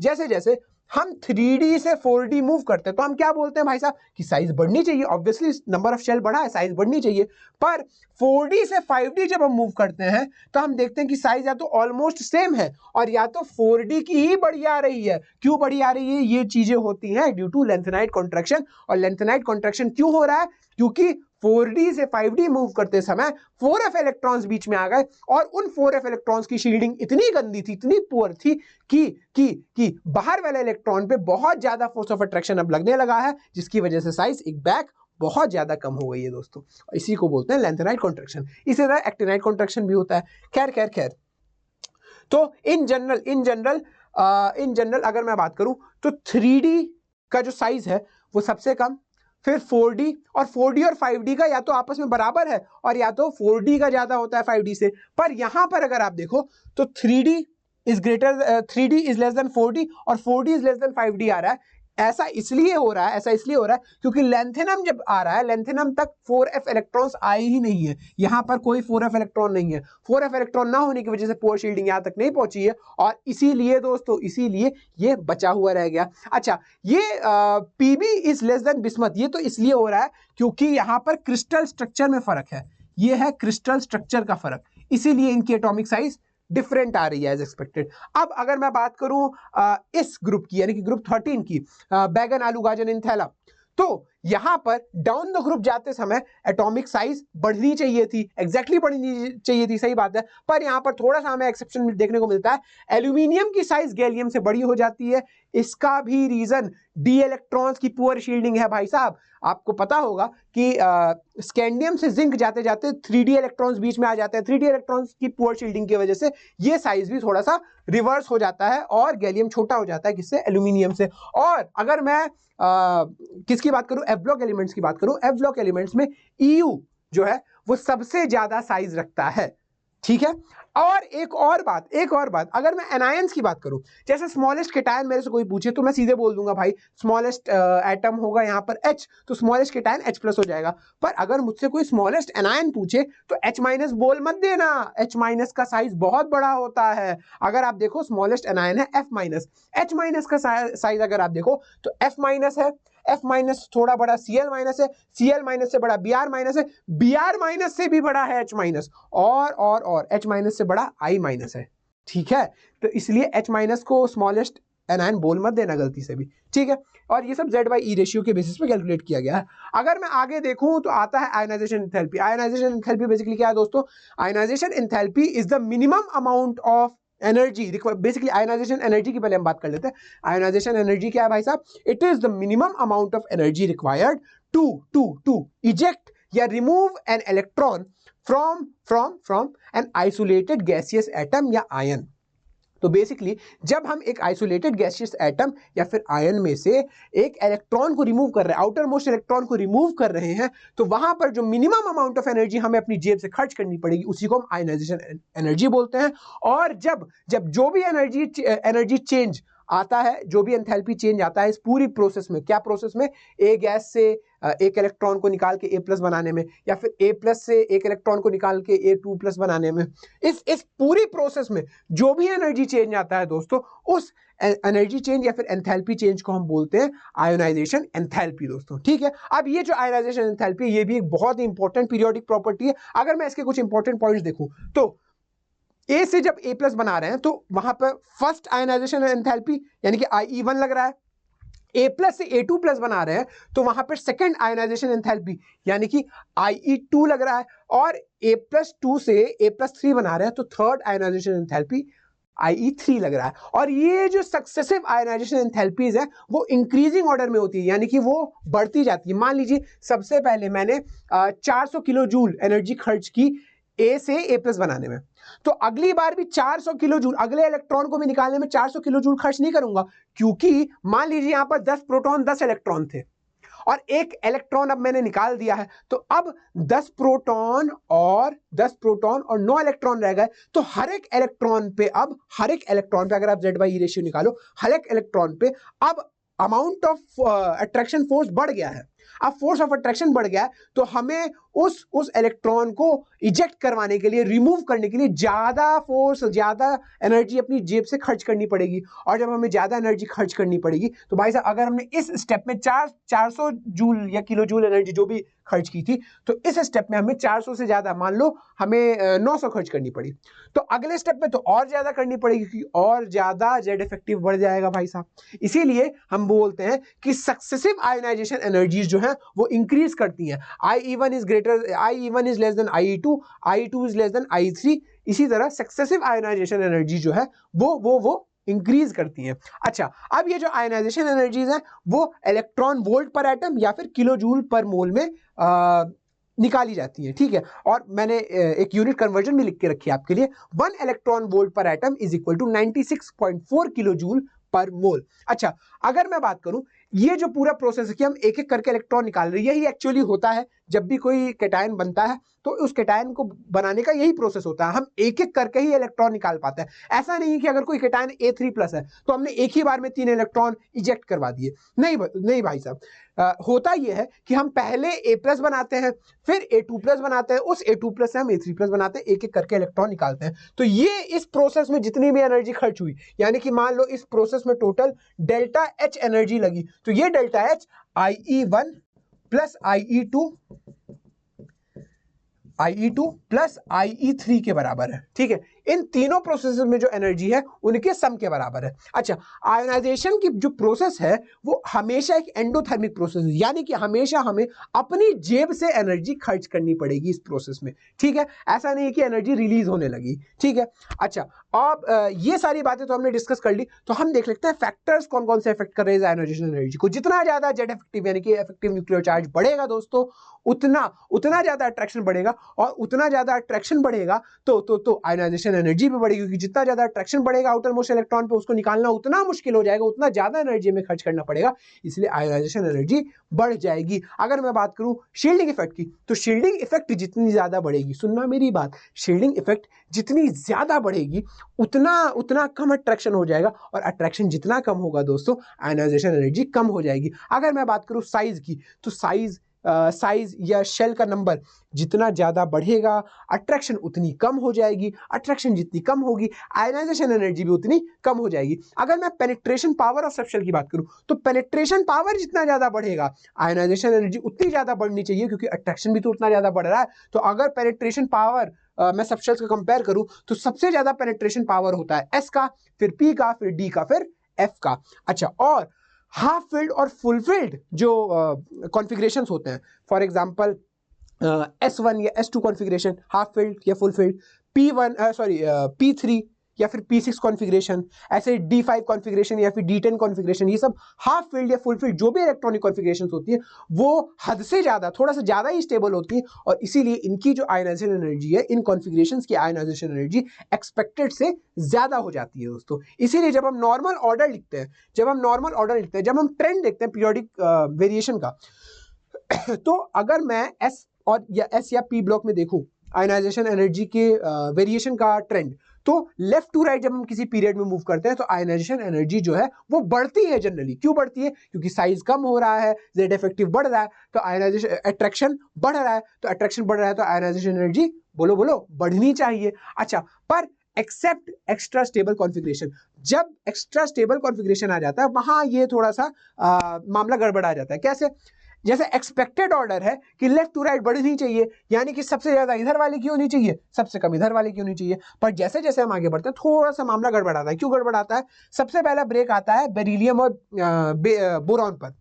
Speaker 1: जैसे जैसे हम 3D से 4D मूव करते हैं तो हम क्या बोलते हैं भाई साहब कि साइज बढ़नी चाहिए, ऑब्वियसली नंबर ऑफ शेल बढ़ा है, साइज बढ़नी चाहिए। पर 4D से 5D जब हम मूव करते हैं तो हम देखते हैं कि साइज या तो ऑलमोस्ट सेम है और या तो 4D की ही बढ़ी आ रही है। क्यों बढ़ी आ रही है? ये चीजें होती हैं ड्यू टू लेंथेनाइट कॉन्ट्रैक्शन। और लेंथेनाइट कॉन्ट्रैक्शन क्यों हो रहा है? क्योंकि 4D से 5D मूव करते समय 4f इलेक्ट्रॉन्स बीच में आ गए और उन 4f इलेक्ट्रॉन्स की शील्डिंग इतनी गंदी थी, इतनी पुअर थी कि बाहर वाले इलेक्ट्रॉन पे बहुत ज्यादा फोर्स ऑफ अट्रैक्शन अब लगने लगा है, जिसकी वजह से साइज एक बैक बहुत ज्यादा कम हो गई है दोस्तों। इसी को बोलते हैं लेंथेनाइट कॉन्ट्रैक्शन। इसी तरह एक्टिनाइट कॉन्ट्रैक्शन भी होता है। खैर तो इन जनरल अगर मैं बात करूं तो 3D का जो साइज है वो सबसे कम, फिर 4D और 5D का या तो आपस में बराबर है और या तो 4D का ज्यादा होता है 5D से। पर यहां पर अगर आप देखो तो 3D is less then 4D और 4D is less then 5D आ रहा है। ऐसा इसलिए हो रहा है क्योंकि लेंथेनम जब आ रहा है, लेंथेनम तक 4f इलेक्ट्रॉन्स आए ही नहीं है, यहां पर कोई 4f इलेक्ट्रॉन नहीं है। 4f इलेक्ट्रॉन ना होने की वजह से पुअर शील्डिंग यहां तक नहीं पहुंची है और इसीलिए दोस्तों, इसीलिए ये बचा हुआ रह गया। अच्छा, ये PB is less than bismuth, ये तो इसलिए हो रहा है क्योंकि यहां पर क्रिस्टल स्ट्रक्चर में फर्क है, ये है क्रिस्टल स्ट्रक्चर का फर्क, इसीलिए इनकी एटॉमिक साइज डिफरेंट आ रही है एज एक्सपेक्टेड। अब अगर मैं बात करूं इस ग्रुप की यानी कि ग्रुप 13 की, बैगन आलू गाजर इंथैला, तो यहां पर डाउन द ग्रुप जाते समय एटॉमिक साइज बढ़नी चाहिए थी, एग्जैक्टली बढ़नी चाहिए थी, सही बात है। पर यहां पर थोड़ा सा हमें एक्सेप्शन देखने को मिलता है, एल्यूमिनियम की साइज गैलियम से बड़ी हो जाती है। इसका भी रीजन डी इलेक्ट्रॉन्स की पुअर शील्डिंग है भाई साहब। आपको पता होगा कि स्कैंडियम से जिंक जाते जाते 3D इलेक्ट्रॉन्स बीच में आ जाते हैं, 3D इलेक्ट्रॉन्स की पुअर शील्डिंग की वजह से ये साइज भी थोड़ा सा रिवर्स हो जाता है और गैलियम छोटा हो जाता है, किससे? एल्यूमिनियम से। और अगर मैं किसकी बात करूं, एफ ब्लॉक एलिमेंट्स की बात करूं, एफ ब्लॉक एलिमेंट्स में EU जो है वो सबसे ज्यादा साइज रखता है, ठीक है। और एक और बात, अगर मैं एनायंस की बात करूं, जैसे स्मॉलेस्ट केटायन मेरे से कोई पूछे तो मैं सीधे बोल दूंगा भाई स्मॉलेस्ट एटम होगा यहाँ पर H, तो स्मॉलेस्ट केटायन H+ हो जाएगा। पर अगर मुझसे कोई स्मॉलेस्ट एनायन पूछे तो H- बोल मत देना, H- का साइज बहुत बड़ा होता है। अगर आप देखो स्मॉलेस्ट एनायन है F-, H- का साइज अगर आप देखो तो F- है, F- थोड़ा बड़ा Cl- है, Cl- से बड़ा Br- है, Br- से भी बड़ा है H-, और H- से बड़ा I- है, ठीक है। तो इसलिए H- को स्मॉलेस्ट एनायन बोल मत देना गलती से भी, ठीक है। और ये सब Z/E रेशियो के बेसिस पे कैलकुलेट किया गया है। अगर मैं आगे देखूं तो आता है ionisation enthalpy. Ionisation enthalpy basically क्या है दोस्तों? Ionisation enthalpy is the minimum amount of energy, basically ionisation energy की पहले हम बात कर लेते हैं। आयनाइजेशन एनर्जी क्या है भाई साहब? It is the minimum amount of energy required to eject या remove an electron from an isolated gaseous atom या आयन। तो बेसिकली जब हम एक आइसोलेटेड गैसियस एटम या फिर आयन में से एक इलेक्ट्रॉन को रिमूव कर रहे हैं, आउटर मोस्ट इलेक्ट्रॉन को रिमूव कर रहे हैं, तो वहां पर जो मिनिमम अमाउंट ऑफ एनर्जी हमें अपनी जेब से खर्च करनी पड़ेगी उसी को हम आयनाइजेशन एनर्जी बोलते हैं। और जब जो भी एनर्जी चेंज आता है, जो भी एंथैल्पी चेंज आता है इस पूरी प्रोसेस में, क्या प्रोसेस में, ए गैस से एक इलेक्ट्रॉन को निकाल के A+ बनाने में, या फिर A+ से एक इलेक्ट्रॉन को निकाल के A2+ बनाने में, इस पूरी प्रोसेस में जो भी एनर्जी चेंज आता है दोस्तों, उस एनर्जी चेंज या फिर एंथैल्पी चेंज को हम बोलते हैं आयोनाइजेशन एंथैल्पी दोस्तों। ठीक है, अब ये जो आयोनाइजेशन एंथैल्पी, ये भी एक बहुत ही इंपॉर्टेंट पीरियोडिक प्रॉपर्टी है। अगर मैं इसके कुछ इंपॉर्टेंट पॉइंट्स देखूं तो ए से जब A+ बना रहे हैं तो वहां पर फर्स्ट आयोनाइजेशन एंथैल्पी यानी कि IE1 लग रहा है। A+ से A2+ बना रहे हैं तो वहां पर सेकंड आयोनाइजेशन एंथैल्पी यानी कि IE2 लग रहा है, और A+2 से A+3 बना रहे हैं तो थर्ड आयोनाइजेशन एंथैल्पी IE3 लग रहा है। और ये जो सक्सेसिव आयोनाइजेशन एंथैल्पीज है वो इंक्रीजिंग ऑर्डर में होती है, यानी कि वो बढ़ती जाती है। मान लीजिए सबसे पहले मैंने 400 किलो जूल एनर्जी खर्च की ए से A+ बनाने में, तो अगली बार भी 400 किलो जूल, अगले इलेक्ट्रॉन को भी निकालने में 400 किलो जूल खर्च नहीं करूंगा, क्योंकि मान लीजिए यहां पर 10 प्रोटॉन 10 इलेक्ट्रॉन थे और एक इलेक्ट्रॉन अब मैंने निकाल दिया है, तो अब 10 प्रोटॉन और 9 इलेक्ट्रॉन रह गए। तो हर एक इलेक्ट्रॉन पे अगर आप Z/E रेशियो निकालो, हर एक इलेक्ट्रॉन पे अब अमाउंट ऑफ अट्रैक्शन फोर्स बढ़ गया है। अब फोर्स ऑफ अट्रैक्शन बढ़ गया है तो हमें उस इलेक्ट्रॉन को इजेक्ट करवाने के लिए, रिमूव करने के लिए ज्यादा फोर्स, ज्यादा एनर्जी अपनी जेब से खर्च करनी पड़ेगी। और जब हमें ज्यादा एनर्जी खर्च करनी पड़ेगी तो भाई साहब, अगर हमने इस स्टेप में 400 जूल या किलो जूल एनर्जी जो भी खर्च की थी, तो इस स्टेप में हमें 400 से ज्यादा, मान लो हमें 900 खर्च करनी पड़ी, तो अगले स्टेप में तो और ज्यादा करनी पड़ेगी, क्योंकि और ज्यादा जेड इफेक्टिव बढ़ जाएगा भाई साहब। इसीलिए हम बोलते हैं कि सक्सेसिव आयोनाइजेशन एनर्जीज जो है वो इंक्रीज करती हैं। IE1 is less then IE2, IE2 is less then IE3। इसी तरह सक्सेसिव आयोनाइजेशन एनर्जी जो है वो इंक्रीज करती हैं। अच्छा, अब ये जो आयोनाइजेशन एनर्जीज हैं वो इलेक्ट्रॉन वोल्ट पर एटम या फिर किलो जूल पर मोल में निकाली जाती है। ठीक है, और मैंने एक यूनिट कन्वर्जन भी लिख के रखी है आपके लिए। 1 electron volt per atom is equal to 96.4 kilo joule per mole. अच्छा, अगर मैं बात करूं, ये जो पूरा प्रोसेस है कि हम एक एक करके इलेक्ट्रॉन निकाल रहे हैं, यही एक्चुअली होता है जब भी कोई कैटायन बनता है, तो उस कैटायन को बनाने का यही प्रोसेस होता है। हम एक एक करके ही इलेक्ट्रॉन निकाल पाते हैं। ऐसा नहीं कि अगर कोई कैटायन A3+ है तो हमने एक ही बार में 3 इलेक्ट्रॉन इजेक्ट करवा दिए। नहीं भाई साहब, होता यह है कि हम पहले A+ बनाते हैं, फिर A2+ बनाते हैं, उस A2+ से हम A3+ बनाते हैं, एक एक करके इलेक्ट्रॉन निकालते हैं। तो ये इस प्रोसेस में जितनी भी एनर्जी खर्च हुई, यानी कि मान लो इस प्रोसेस में टोटल डेल्टा H एनर्जी लगी, तो ये delta H IE1 plus IE2 plus IE3 के बराबर है। ठीक है, इन तीनों प्रोसेस में जो एनर्जी है उनके सम के बराबर है। अच्छा, आयोनाइजेशन की जो प्रोसेस है वो हमेशा एक एंडोथर्मिक प्रोसेस है, यानी कि हमेशा हमें अपनी जेब से एनर्जी खर्च करनी पड़ेगी इस प्रोसेस में। ठीक है, ऐसा नहीं कि एनर्जी रिलीज होने लगी। ठीक है, अच्छा, अब ये सारी बातें तो हमने डिस्कस कर ली, तो हम देख लेते हैं फैक्टर्स कौन कौन से इफेक्ट कर रहे हैं आयोनाइजेशन एनर्जी को। जितना ज्यादा जेड इफेक्टिव यानी कि इफेक्टिव न्यूक्लियर चार्ज बढ़ेगा दोस्तों, उतना ज्यादा अट्रैक्शन बढ़ेगा, और उतना ज्यादा अट्रैक्शन बढ़ेगा तो आयोनाइजेशन एनर्जी भी बढ़ेगी, क्योंकि जितना ज्यादा अट्रैक्शन बढ़ेगा आउटर मोस्ट इलेक्ट्रॉन पे, उसको निकालना उतना मुश्किल हो जाएगा, उतना ज्यादा एनर्जी में खर्च करना पड़ेगा, इसलिए आयोनाइजेशन एनर्जी बढ़ जाएगी। अगर मैं बात करूं शील्डिंग इफेक्ट की, तो शील्डिंग इफेक्ट जितनी ज्यादा बढ़ेगी, सुनना मेरी बात, शील्डिंग इफेक्ट जितनी ज्यादा बढ़ेगी उतना कम अट्रैक्शन हो जाएगा, और अट्रैक्शन जितना कम होगा दोस्तों, आयोनाइजेशन एनर्जी कम हो जाएगी। अगर मैं बात करूं साइज की, तो साइज या शेल का नंबर जितना ज्यादा बढ़ेगा, अट्रैक्शन उतनी कम हो जाएगी, अट्रैक्शन जितनी कम होगी, आयोनाइजेशन एनर्जी भी उतनी कम हो जाएगी। अगर मैं पेनिट्रेशन पावर ऑफ सबशेल की बात करूं, तो पेनिट्रेशन पावर जितना ज्यादा बढ़ेगा, आयोनाइजेशन एनर्जी उतनी ज्यादा बढ़नी चाहिए, क्योंकि अट्रैक्शन भी तो उतना ज्यादा बढ़ रहा है। तो अगर पेनिट्रेशन पावर मैं सबशेल्स को कंपेयर करूं, तो सबसे ज्यादा पेनिट्रेशन पावर होता है S का, फिर P का, फिर D का, फिर F का। अच्छा, और हाफ फिल्ड और फुल फिल्ड जो कॉन्फ़िगरेशंस होते हैं, फॉर एग्जांपल S1 या S2 कॉन्फ़िगरेशन, हाफ फिल्ड या फुल फिल्ड, P3 या फिर P6 कॉन्फ़िगरेशन, ऐसे D5 कॉन्फ़िगरेशन या फिर D10 कॉन्फ़िगरेशन, ये सब हाफ फील्ड या फुल फील्ड जो भी इलेक्ट्रॉनिक कॉन्फ़िगरेशंस होती है वो हद से ज्यादा, थोड़ा सा ज्यादा ही स्टेबल होती है, और इसीलिए इनकी जो आयोनाइजेशन एनर्जी है, इन कॉन्फ़िगरेशंस की आयोनाइजेशन एनर्जी एक्सपेक्टेड से ज्यादा हो जाती है दोस्तों। इसीलिए जब हम नॉर्मल ऑर्डर लिखते हैं, जब हम ट्रेंड देखते हैं पीरियोडिक वेरिएशन का, तो अगर मैं S या P ब्लॉक में देखूं आयोनाइजेशन एनर्जी के वेरिएशन का ट्रेंड, तो लेफ्ट टू राइट जब हम किसी पीरियड में मूव करते हैं तो आयनाइजेशन एनर्जी जो है वो बढ़ती है जनरली। क्यों बढ़ती है? क्योंकि साइज कम हो रहा है, जेड इफेक्टिव बढ़ रहा है, तो आयनाइजेशन अट्रैक्शन बढ़ रहा है, तो अट्रैक्शन बढ़ रहा है तो आयनाइजेशन एनर्जी बोलो बोलो बढ़नी चाहिए। अच्छा, पर एक्सेप्ट एक्स्ट्रा स्टेबल कॉन्फ़िगरेशन, जब एक्स्ट्रा स्टेबल कॉन्फ़िगरेशन आ जाता है वहां ये थोड़ा सा मामला गड़बड़ आ जाता है। कैसे? जैसे एक्सपेक्टेड ऑर्डर है कि लेफ्ट टू राइट बढ़नी चाहिए, यानी कि सबसे ज्यादा इधर वाले की होनी चाहिए, सबसे कम इधर वाले की होनी चाहिए, पर जैसे जैसे हम आगे बढ़ते हैं थोड़ा सा मामला गड़बड़ आता है। क्यों गड़बड़ आता है? सबसे पहला ब्रेक आता है बेरिलियम और बोरॉन पर।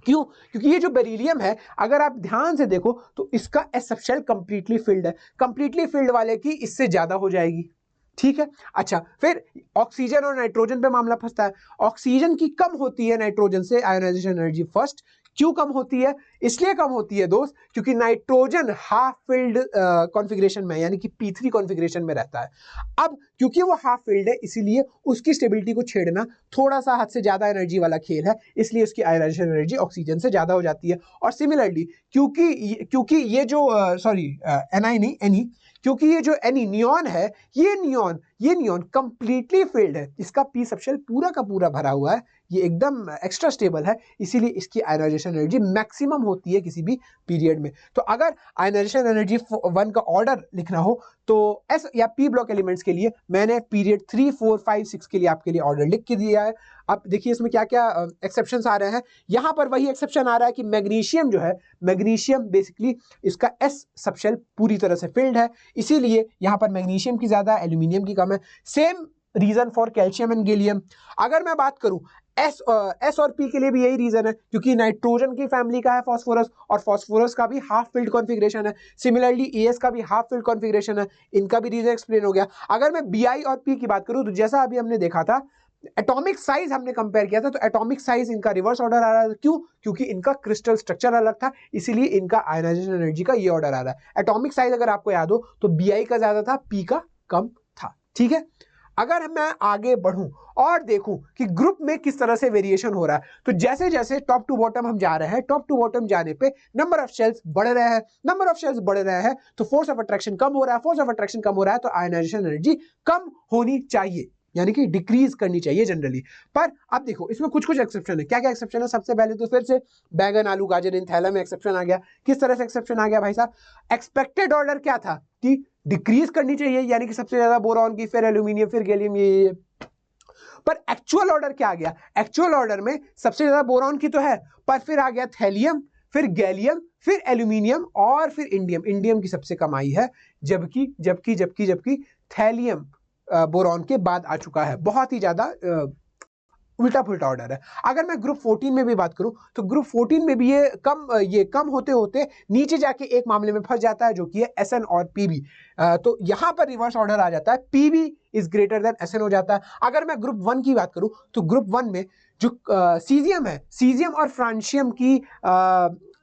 Speaker 1: क्यों? क्योंकि ये जो बेरिलियम है अगर आप ध्यान से देखो तो इसका एस सबशेल कंप्लीटली फिल्ड है, कंप्लीटली फिल्ड वाले की इससे ज्यादा हो जाएगी। ठीक है। अच्छा, फिर ऑक्सीजन और नाइट्रोजन पे मामला फंसता है। ऑक्सीजन की कम होती है नाइट्रोजन से आयोनाइजेशन एनर्जी फर्स्ट। क्यों कम होती है? इसलिए कम होती है दोस्त क्योंकि नाइट्रोजन हाफ फिल्ड कॉन्फ़िगरेशन में यानी कि P3 कॉन्फ़िगरेशन में रहता है। अब क्योंकि वो हाफ फिल्ड है इसीलिए उसकी स्टेबिलिटी को छेड़ना थोड़ा सा हद से ज्यादा एनर्जी वाला खेल है, इसलिए उसकी आयोनाइजेशन एनर्जी ऑक्सीजन से ज्यादा हो जाती है। और सिमिलरली क्योंकि ये जो एनआई नहीं एनी, क्योंकि ये जो एनी नियॉन है ये नियॉन कंप्लीटली फिल्ड है, इसका पी सबशेल पूरा का पूरा भरा हुआ है, ये एकदम एक्स्ट्रा स्टेबल है, इसीलिए इसकी आयनाइजेशन एनर्जी मैक्सिमम होती है किसी भी पीरियड में। तो अगर आयनाइजेशन एनर्जी 1 का ऑर्डर लिखना हो तो एस या पी ब्लॉक एलिमेंट्स के लिए मैंने पीरियड 3, 4, 5, 6 के लिए आपके लिए ऑर्डर लिख के दिया है। अब देखिए इसमें क्या क्या एक्सेप्शंस आ रहे हैं। यहां पर वही एक्सेप्शन आ रहा है कि मैग्नीशियम जो है, मैग्नीशियम बेसिकली इसका एस सबशेल पूरी तरह से फिल्ड है, इसीलिए यहां पर मैग्नीशियम की ज्यादा, एल्यूमिनियम की कम है। Same reason for calcium and gallium. अगर मैं बात करूं एस और पी के लिए भी यही रीजन है, क्योंकि नाइट्रोजन की फैमिली का है फास्फोरस और फास्फोरस का भी हाफ फिल्ड कॉन्फ़िगरेशन है। सिमिलरली एएस का भी हाफ फिल्ड कॉन्फ़िगरेशन है, इनका भी रीजन एक्सप्लेन हो गया। अगर मैं बीआई और पी की बात करूं तो जैसा अभी हमने देखा था एटॉमिक साइज हमने कंपेयर किया था, तो एटॉमिक साइज इनका रिवर्स ऑर्डर आ रहा है। क्यों? क्योंकि इनका क्रिस्टल स्ट्रक्चर अलग था, इसीलिए इनका आयनाइजेशन एनर्जी का ये ऑर्डर आ रहा है। एटॉमिक साइज अगर आपको याद हो तो बीआई का ज्यादा था, पी का कम था। ठीक है। अगर मैं आगे बढ़ूं और देखूं कि ग्रुप में किस तरह से वेरिएशन हो रहा है, तो जैसे जैसे टॉप टू बॉटम हम जा रहे हैं, टॉप टू बॉटम जाने पे नंबर ऑफ शेल्स बढ़ रहे हैं, नंबर ऑफ शेल्स बढ़ रहे हैं तो फोर्स ऑफ अट्रैक्शन कम हो रहा है, फोर्स ऑफ अट्रैक्शन कम हो रहा है तो आयनाइजेशन एनर्जी कम होनी चाहिए, यानी कि डिक्रीज करनी चाहिए जनरली। पर अब देखो इसमें कुछ कुछ एक्सेप्शन है। क्या क्या एक्सेप्शन है? सबसे पहले तो फिर से बैगन, आलू, गाजर इन थैला में एक्सेप्शन आ गया। किस तरह से एक्सेप्शन आ गया भाई साहब? एक्सपेक्टेड ऑर्डर क्या था कि डिक्रीज करनी चाहिए, यानी कि सबसे ज्यादा बोरॉन की, फिर एल्यूमिनियम, फिर गैलियम, ये। पर एक्चुअल ऑर्डर क्या आ गया? एक्चुअल ऑर्डर में सबसे ज्यादा बोरॉन की तो है, पर फिर आ गया थैलियम, फिर गैलियम, फिर एल्यूमिनियम और फिर इंडियम। इंडियम की सबसे कम आई है, जबकि जबकि जबकि जबकि थैलियम बोरॉन के बाद आ चुका है। बहुत ही ज्यादा उल्टा पुल्टा ऑर्डर है। अगर मैं ग्रुप 14 में भी बात करूं तो ग्रुप 14 में भी ये कम होते होते नीचे जाके एक मामले में फंस जाता है जो कि है एसएन और पीबी। तो यहां पर रिवर्स ऑर्डर आ जाता है, PB is greater than SN हो जाता है। अगर मैं ग्रुप 1 की बात करूं तो ग्रुप 1 में जो सीजियम है, सीजियम और फ्रांशियम की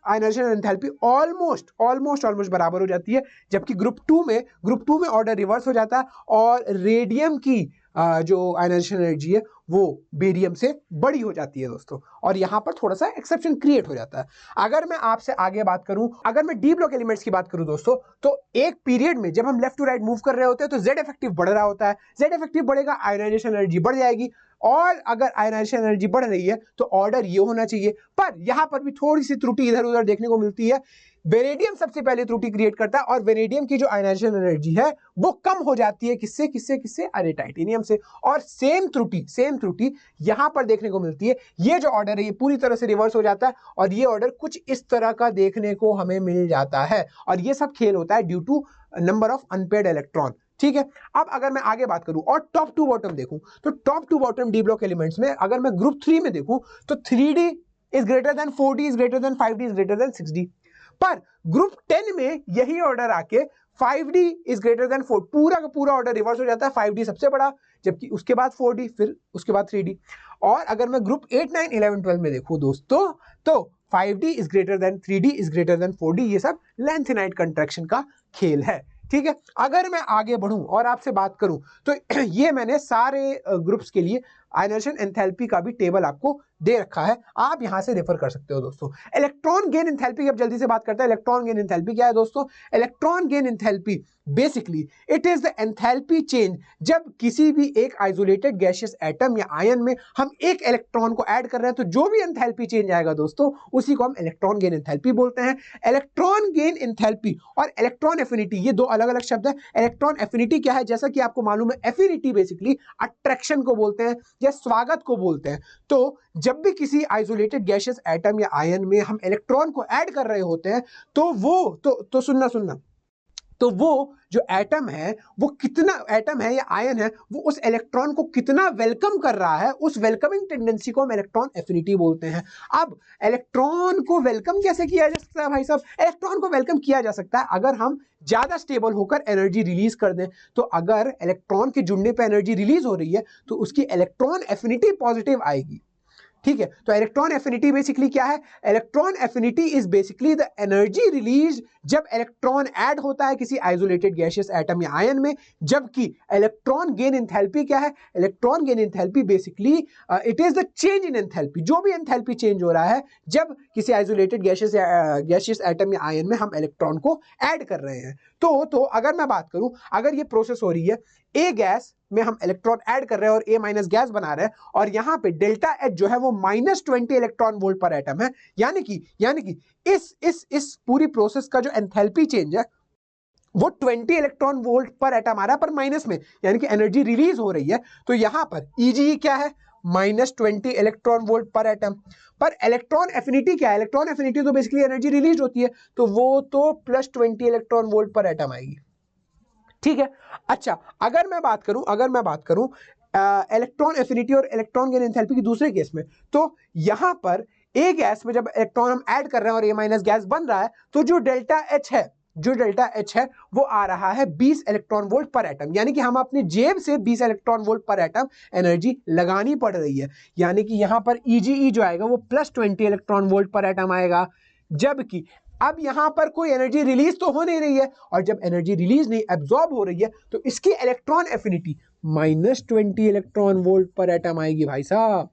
Speaker 1: आयनाइजेशन एंथैल्पी ऑलमोस्ट बराबर हो जाती है, जबकि ग्रुप 2 में ऑर्डर रिवर्स हो जाता है और रेडियम की जो आयनाइजेशन एनर्जी है वो बेरियम से बड़ी हो जाती है दोस्तों, और यहां पर थोड़ा सा एक्सेप्शन क्रिएट हो जाता है। अगर मैं आपसे आगे बात करूं, अगर मैं डी ब्लॉक एलिमेंट्स की बात करूं दोस्तों, तो एक पीरियड में जब हम लेफ्ट टू राइट मूव कर रहे होते हैं तो जेड इफेक्टिव बढ़ रहा होता है। जेड इफेक्टिव बढ़ेगा, आयनाइजेशन एनर्जी बढ़ जाएगी, और अगर आयनाइजेशन एनर्जी बढ़ रही है तो ऑर्डर ये होना चाहिए। पर यहां पर भी थोड़ी सी त्रुटि इधर उधर देखने को मिलती है। वेनेडियम सबसे पहले त्रुटि क्रिएट करता है और वेनेडियम की जो आयनाइजेशन एनर्जी है वो कम हो जाती है। किससे किससे किससे? अरे टाइटेनियम से। और सेम त्रुटि यहां पर देखने को मिलती है। ये जो ऑर्डर है ये पूरी तरह से रिवर्स हो जाता है और ये ऑर्डर कुछ इस तरह का देखने को हमें मिल जाता है, और ये सब खेल होता है due to number of unpaired electron. ठीक है। अब अगर मैं आगे बात करूं और टॉप टू बॉटम देखूं तो top to bottom D block elements में अगर मैं ग्रुप 3 में देखूं तो 3D is greater than 4D is greater than 5D is greater than 6D। पर ग्रुप 10 में यही ऑर्डर आके 5D इज ग्रेटर देन 4, पूरा का पूरा ऑर्डर रिवर्स हो जाता है। 5D सबसे बड़ा, जबकि उसके बाद 4D, फिर उसके बाद 3D। और अगर मैं ग्रुप 8, 9, 11, 12 में देखूं दोस्तों तो 5D is greater then 3D is greater than 4D। ये सब लेंथेनाइट कंट्रैक्शन का खेल है। ठीक है। अगर मैं आगे बढ़ूं और आपसे बात करूं तो ये मैंने सारे ग्रुप्स के लिए आयनाइजेशन एंथैल्पी का भी टेबल आपको दे रखा है, आप यहां से रेफर कर सकते हो दोस्तों। इलेक्ट्रॉन गेन एंथैल्पी की अब जल्दी से बात करते हैं। इलेक्ट्रॉन गेन एंथैल्पी क्या है दोस्तों? Electron gain enthalpy basically it is the enthalpy change जब किसी भी एक आइसोलेटेड गैसियस एटम या आयन में हम एक इलेक्ट्रॉन को ऐड कर रहे हैं, तो जो भी एंथैल्पी चेंज आएगा दोस्तों उसी को हम इलेक्ट्रॉन गेन एंथैल्पी बोलते हैं। इलेक्ट्रॉन गेन एंथैल्पी और इलेक्ट्रॉन एफिनिटी ये दो अलग अलग शब्द है। इलेक्ट्रॉन एफिनिटी क्या है? जैसा कि आपको मालूम है, एफिनिटी बेसिकली अट्रैक्शन को बोलते हैं या स्वागत को बोलते हैं। तो जब भी किसी आइसोलेटेड गैसियस एटम या आयन में हम इलेक्ट्रॉन को ऐड कर रहे होते हैं, तो वो तो सुनना तो वो जो एटम है, वो कितना एटम है या आयन है, वो उस इलेक्ट्रॉन को कितना वेलकम कर रहा है, उस वेलकमिंग टेंडेंसी को हम इलेक्ट्रॉन एफिनिटी बोलते हैं। अब इलेक्ट्रॉन को वेलकम कैसे किया जा सकता है भाई साहब? इलेक्ट्रॉन को वेलकम किया जा सकता है अगर हम ज्यादा स्टेबल होकर एनर्जी रिलीज कर दें। तो अगर इलेक्ट्रॉन के जुड़ने पर एनर्जी रिलीज हो रही है तो उसकी इलेक्ट्रॉन एफिनिटी पॉजिटिव आएगी। ठीक है, तो इलेक्ट्रॉन एफिनिटी बेसिकली क्या है? Electron affinity is basically the energy release जब इलेक्ट्रॉन ऐड होता है किसी आइसोलेटेड गैसियस एटम या आयन में। जबकि इलेक्ट्रॉन गेन एंथैल्पी क्या है? Electron gain enthalpy basically it is the change in enthalpy, जो भी एंथैल्पी चेंज हो रहा है जब किसी आइसोलेटेड गैसियस एटम या आयन में हम इलेक्ट्रॉन को ऐड कर रहे हैं। तो अगर मैं बात करूं, अगर ये प्रोसेस हो रही है, ए गैस में हम इलेक्ट्रॉन ऐड कर रहे हैं और ए माइनस गैस बना रहे हैं, और यहां पे डेल्टा एच जो है वो -20 इलेक्ट्रॉन वोल्ट पर एटम है। यानी कि इस पूरी प्रोसेस का जो एंथैल्पी चेंज है वो 20 इलेक्ट्रॉन वोल्ट पर एटम आ रहा है, पर माइनस में, यानी कि एनर्जी रिलीज हो रही है। तो यहां पर ईजी क्या है? -20 इलेक्ट्रॉन वोल्ट पर एटम। पर इलेक्ट्रॉन एफिनिटी क्या है? इलेक्ट्रॉन एफिनिटी तो बेसिकली एनर्जी रिलीज होती है, तो वो तो +20 इलेक्ट्रॉन वोल्ट पर एटम आएगी। ठीक है, अच्छा अगर मैं बात करूं इलेक्ट्रॉन एफिनिटी और इलेक्ट्रॉन गेन एंथैल्पी की दूसरे केस में, तो यहां पर ए गैस में जब इलेक्ट्रॉन हम ऐड कर रहे हैं और ए माइनस गैस बन रहा है, तो जो डेल्टा एच है वो आ रहा है 20 इलेक्ट्रॉन वोल्ट पर एटम। यानी कि हम अपनी जेब से 20 electron volt per atom energy लगानी पड़ रही है। यानी कि यहां पर ईजीई जो आएगा वो +20 इलेक्ट्रॉन वोल्ट पर एटम आएगा। जबकि अब यहां पर कोई एनर्जी रिलीज तो हो नहीं रही है, और जब एनर्जी रिलीज नहीं एब्जॉर्ब हो रही है, तो इसकी electron affinity -20 electron volt per atom आएगी भाई साहब।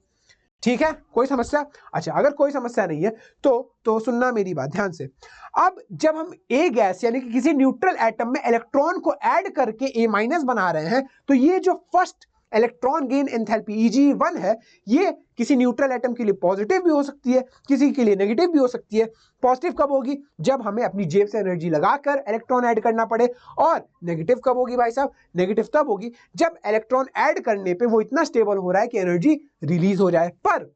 Speaker 1: ठीक है, कोई समस्या? अच्छा, अगर कोई समस्या नहीं है तो सुनना मेरी बात ध्यान से। अब जब हम ए गैस यानी कि किसी न्यूट्रल एटम में इलेक्ट्रॉन को ऐड करके ए माइनस बना रहे हैं, तो ये जो first electron gain enthalpy Eg1 है, ये किसी न्यूट्रल एटम के लिए पॉजिटिव भी हो सकती है, किसी के लिए नेगेटिव भी हो सकती है। पॉजिटिव कब होगी? जब हमें अपनी जेब से एनर्जी लगाकर इलेक्ट्रॉन ऐड करना पड़े। और नेगेटिव कब होगी भाई साहब? नेगेटिव तब होगी जब इलेक्ट्रॉन ऐड करने पे वो इतना स्टेबल हो रहा है कि एनर्जी रिलीज हो जाए। पर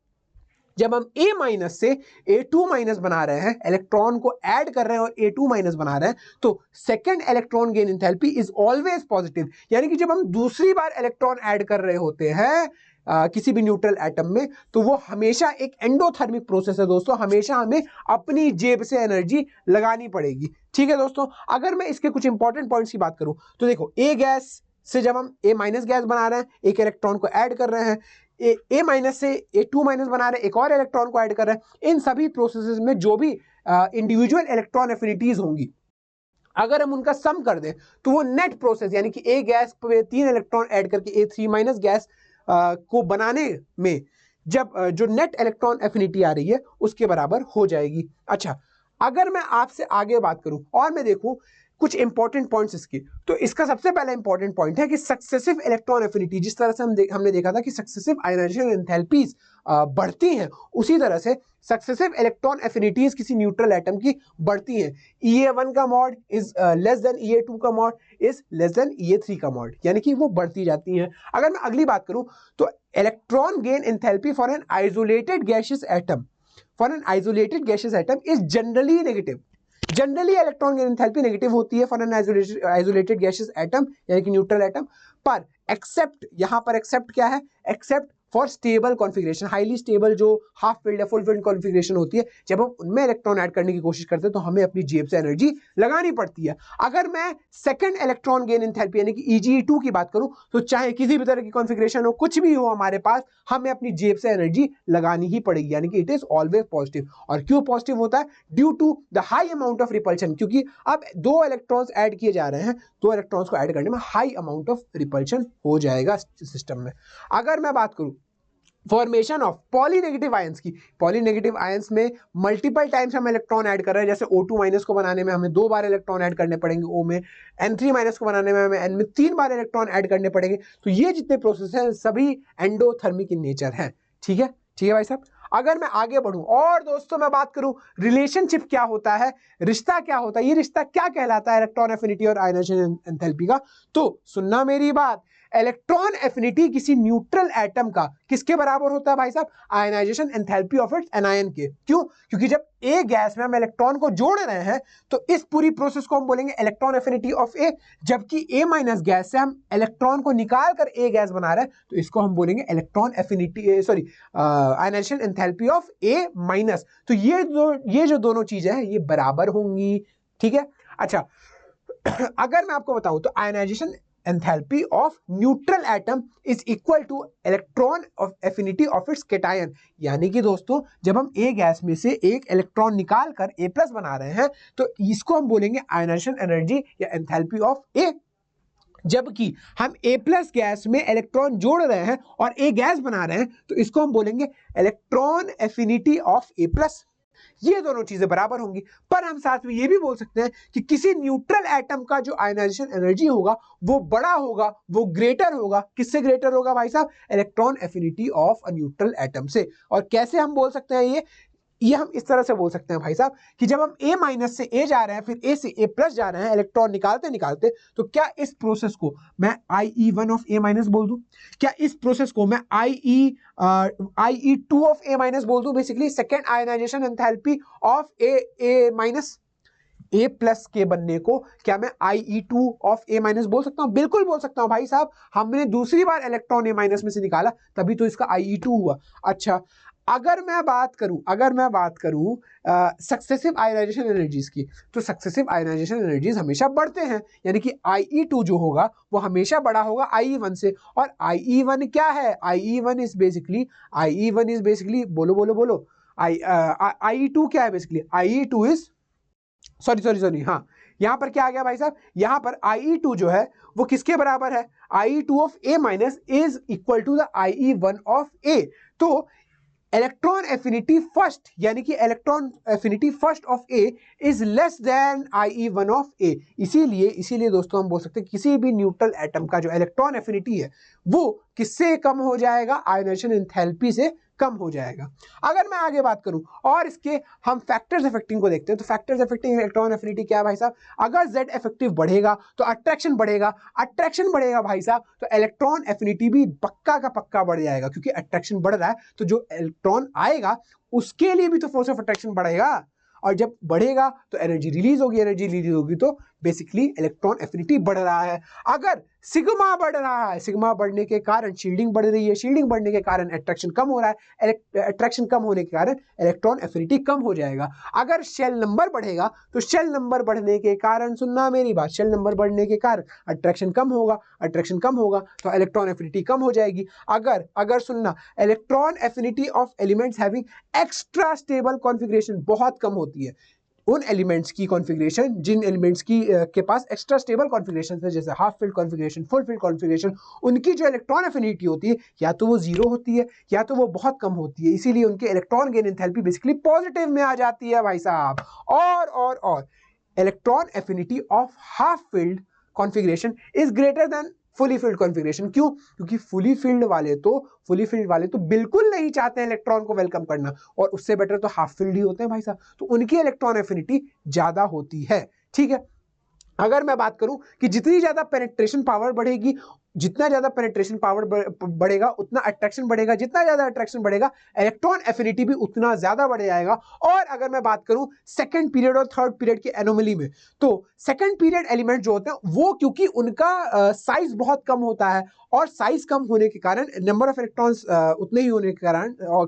Speaker 1: जब हम A माइनस से A2 माइनस बना रहे हैं, इलेक्ट्रॉन को ऐड कर रहे हैं और A2 माइनस बना रहे हैं, तो second electron gain enthalpy is always positive. यानी कि जब हम दूसरी बार इलेक्ट्रॉन ऐड कर रहे होते हैं किसी भी न्यूट्रल एटम में, तो वो हमेशा एक एंडोथर्मिक प्रोसेस है दोस्तों। हमेशा हमें अपनी जेब से एनर्जी लगानी पड़ेगी। ठीक है दोस्तों, अगर मैं इसके कुछ इंपॉर्टेंट पॉइंट्स की बात करूं, तो देखो ए गैस से जब हम ए माइनस गैस बना रहे हैं, एक इलेक्ट्रॉन को ऐड कर रहे हैं, ए माइनस से A2 माइनस बना रहे हैं, एक और इलेक्ट्रॉन को ऐड कर रहे हैं, इन सभी प्रोसेसेस में जो भी इंडिविजुअल इलेक्ट्रॉन एफिनिटीज होंगी, अगर हम उनका सम कर दें, तो वो नेट प्रोसेस यानी कि ए गैस पे 3 इलेक्ट्रॉन ऐड करके A3 माइनस गैस को बनाने में जब जो नेट इलेक्ट्रॉन एफिनिटी आ रही है उसके बराबर हो जाएगी। अच्छा, अगर मैं आपसे आगे बात करूं और मैं देखूं कुछ इंपॉर्टेंट पॉइंट्स इसके, तो इसका सबसे पहला इंपॉर्टेंट पॉइंट है कि सक्सेसिव इलेक्ट्रॉन एफिनिटी, जिस तरह से हमने देखा था कि सक्सेसिव आयनाइजेशन एंथैल्पीज बढ़ती हैं, उसी तरह से सक्सेसिव इलेक्ट्रॉन एफिनिटीज किसी न्यूट्रल एटम की बढ़ती हैं। Ea1 का mod is less then Ea2 का mod is less then Ea3 का मॉड, यानी कि वो बढ़ती जाती हैं। अगर मैं अगली बात करूं, तो electron gain enthalpy for an isolated gaseous atom is generally negative. Generally electron gain enthalpy negative होती है for an isolated gaseous atom यानी कि न्यूट्रल एटम। पर एक्सेप्ट, यहां पर एक्सेप्ट क्या है? Except for stable configuration, highly stable जो हाफ फील्ड या फुल फील्ड कॉन्फ़िगरेशन होती है, जब हम उनमें इलेक्ट्रॉन ऐड करने की कोशिश करते हैं तो हमें अपनी जेब से एनर्जी लगानी पड़ती है। अगर मैं सेकंड इलेक्ट्रॉन गेन एंथैल्पी यानी कि Eg2 की बात करूं, तो चाहे किसी भी तरह की कॉन्फ़िगरेशन हो, कुछ भी हो हमारे पास, हमें अपनी जेब से एनर्जी लगानी ही पड़ेगी, यानी कि इट इज ऑलवेज पॉजिटिव। और क्यों पॉजिटिव होता है? Due to the high amount of repulsion, क्योंकि अब 2 इलेक्ट्रॉन्स ऐड किए जा रहे हैं, 2 इलेक्ट्रॉन्स को ऐड करने में हाई अमाउंट ऑफ रिपल्शन हो जाएगा सिस्टम में। अगर मैं बात करूं फॉर्मेशन ऑफ पॉलीनेगेटिव आयंस की। पॉलीनेगेटिव आयंस में मल्टीपल टाइम्स हम इलेक्ट्रॉन ऐड कर रहे हैं, जैसे O2 माइनस को बनाने में हमें 2 बार इलेक्ट्रॉन ऐड करने पड़ेंगे O में, N3 माइनस को बनाने में हमें N में 3 बार इलेक्ट्रॉन ऐड करने पड़ेंगे। तो ये जितने प्रोसेस हैं सभी एंडोथर्मिक इन नेचर हैं। ठीक है, ठीक है भाई साहब। अगर मैं आगे बढ़ूं और दोस्तों मैं बात करूं रिलेशनशिप क्या होता है, रिश्ता क्या होता है, ये रिश्ता क्या कहलाता है इलेक्ट्रॉन एफिनिटी और आयनाइजेशन एंथैल्पी का, तो सुनना मेरी बात, इलेक्ट्रॉन एफिनिटी किसी न्यूट्रल एटम का किसके बराबर होता है भाई साहब, ionisation enthalpy of its anion के। क्यों? क्योंकि जब ए गैस में हम इलेक्ट्रॉन को जोड़ रहे हैं तो इस पूरी प्रोसेस को हम बोलेंगे इलेक्ट्रॉन एफिनिटी ऑफ ए, जबकि ए माइनस गैस से हम इलेक्ट्रॉन को निकाल कर ए गैस बना रहे हैं तो इसको हम बोलेंगे electron affinity sorry ionisation enthalpy of A minus. तो ये जो दोनों चीजें हैं ये बराबर होंगी। ठीक है, अच्छा अगर मैं आपको बताऊं तो ionisation enthalpy of neutral atom is equal to electron of affinity of its cation. यानी कि दोस्तों जब हम ए गैस में से एक इलेक्ट्रॉन निकाल कर ए प्लस बना रहे हैं तो इसको हम बोलेंगे आयनाइजेशन एनर्जी या एंथैल्पी ऑफ ए, जबकि हम ए प्लस गैस में इलेक्ट्रॉन जोड़ रहे हैं और ए गैस बना रहे हैं तो इसको हम बोलेंगे electron affinity of A plus. ये दोनों चीजें बराबर होंगी, पर हम साथ में ये भी बोल सकते हैं कि किसी न्यूट्रल एटम का जो आयनाइजेशन एनर्जी होगा वो बड़ा होगा, वो ग्रेटर होगा। किससे ग्रेटर होगा भाई साहब? Electron affinity of a neutral atom से। और कैसे हम बोल सकते हैं ये हम इस तरह से बोल सकते हैं भाई साहब कि जब हम ए माइनस से ए जा रहे हैं फिर ए से ए प्लस जा रहे हैं इलेक्ट्रॉन निकालते निकालते, तो क्या इस प्रोसेस को मैं IE1 ऑफ ए माइनस बोल दूं? क्या इस प्रोसेस को मैं IE2 ऑफ ए माइनस बोल दूं? Basically second ionisation enthalpy of A minus. A plus के बनने को क्या मैं IE2 ऑफ ए माइनस बोल सकता हूं? बिल्कुल बोल सकता हूं भाई साहब, हमने दूसरी बार इलेक्ट्रॉन ए माइनस में से निकाला तभी तो इसका IE2 हुआ। अच्छा अगर मैं बात करूं सक्सेसिव आयनाइजेशन एनर्जीज की, तो सक्सेसिव आयनाइजेशन एनर्जीज हमेशा बढ़ते हैं, यानी कि IE2 जो होगा वो हमेशा बड़ा होगा IE1 से। और IE1 क्या है? IE1 इज बेसिकली बोलो IE2 क्या है? बेसिकली IE2 इज सॉरी हाँ, यहां पर क्या आ गया भाई साहब, यहां पर IE2 जो है वो किसके बराबर है? IE2 of A minus is equal to the IE1 of A. तो इलेक्ट्रॉन एफिनिटी फर्स्ट यानी कि electron affinity first of A is less than IE1 of A. इसीलिए दोस्तों हम बोल सकते हैं किसी भी न्यूट्रल एटम का जो इलेक्ट्रॉन एफिनिटी है वो किससे कम हो जाएगा? आयनाइजेशन एंथैल्पी से कम हो जाएगा। अगर मैं आगे बात करूं और इसके हम फैक्टर्स अफेक्टिंग को देखते हैं तो फैक्टर्स अफेक्टिंग इलेक्ट्रॉन एफिनिटी क्या है भाई साहब? अगर Z इफेक्टिव बढ़ेगा तो अट्रैक्शन बढ़ेगा भाई साहब, तो इलेक्ट्रॉन एफिनिटी भी पक्का का पक्का बढ़ जाएगा, क्योंकि अट्रैक्शन बढ़ रहा है तो जो इलेक्ट्रॉन आएगा उसके लिए भी तो फोर्स ऑफ अट्रैक्शन बढ़ेगा, और जब बढ़ेगा तो एनर्जी रिलीज होगी तो बेसिकली इलेक्ट्रॉन एफिनिटी बढ़ रहा है। अगर सिग्मा बढ़ रहा है, सिग्मा बढ़ने के कारण शील्डिंग बढ़ रही है, शील्डिंग बढ़ने के कारण अट्रैक्शन कम हो रहा है, अट्रैक्शन कम होने के कारण इलेक्ट्रॉन एफिनिटी कम हो जाएगा। अगर शेल नंबर बढ़ेगा तो शेल नंबर बढ़ने के कारण, सुनना मेरी बात, शेल नंबर बढ़ने के कारण अट्रैक्शन कम होगा तो इलेक्ट्रॉन एफिनिटी कम हो जाएगी। अगर सुनना, electron affinity of elements having extra stable configuration बहुत कम होती है। उन एलिमेंट्स की कॉन्फ़िगरेशन जिन एलिमेंट्स की के पास एक्स्ट्रा स्टेबल कॉन्फ़िगरेशन है, जैसे half field configuration, full field configuration, उनकी जो इलेक्ट्रॉन एफिनिटी होती है या तो वो जीरो होती है या तो वो बहुत कम होती है। इसीलिए उनके electron gain enthalpy basically positive में आ जाती है भाई साहब। और electron affinity of half field configuration is greater then fully field configuration. क्यों? क्योंकि फुली फील्ड वाले तो बिल्कुल नहीं चाहते हैं इलेक्ट्रॉन को वेलकम करना, और उससे बेटर तो हाफ फील्ड ही होते हैं भाई साहब, तो उनकी इलेक्ट्रॉन एफिनिटी ज्यादा होती है। ठीक है, अगर मैं बात करूं कि जितनी ज्यादा पेनिट्रेशन पावर बढ़ेगी, जितना ज्यादा पेनिट्रेशन पावर बढ़ेगा उतना अट्रैक्शन बढ़ेगा, जितना ज्यादा अट्रैक्शन बढ़ेगा इलेक्ट्रॉन एफिनिटी भी उतना ज्यादा बढ़ जाएगा। और अगर मैं बात करूं सेकंड पीरियड और थर्ड पीरियड की एनोमली में, तो सेकंड पीरियड एलिमेंट जो होते हैं वो क्योंकि उनका साइज बहुत कम होता है, और साइज कम होने के कारण नंबर ऑफ इलेक्ट्रॉन्स उतने ही होने के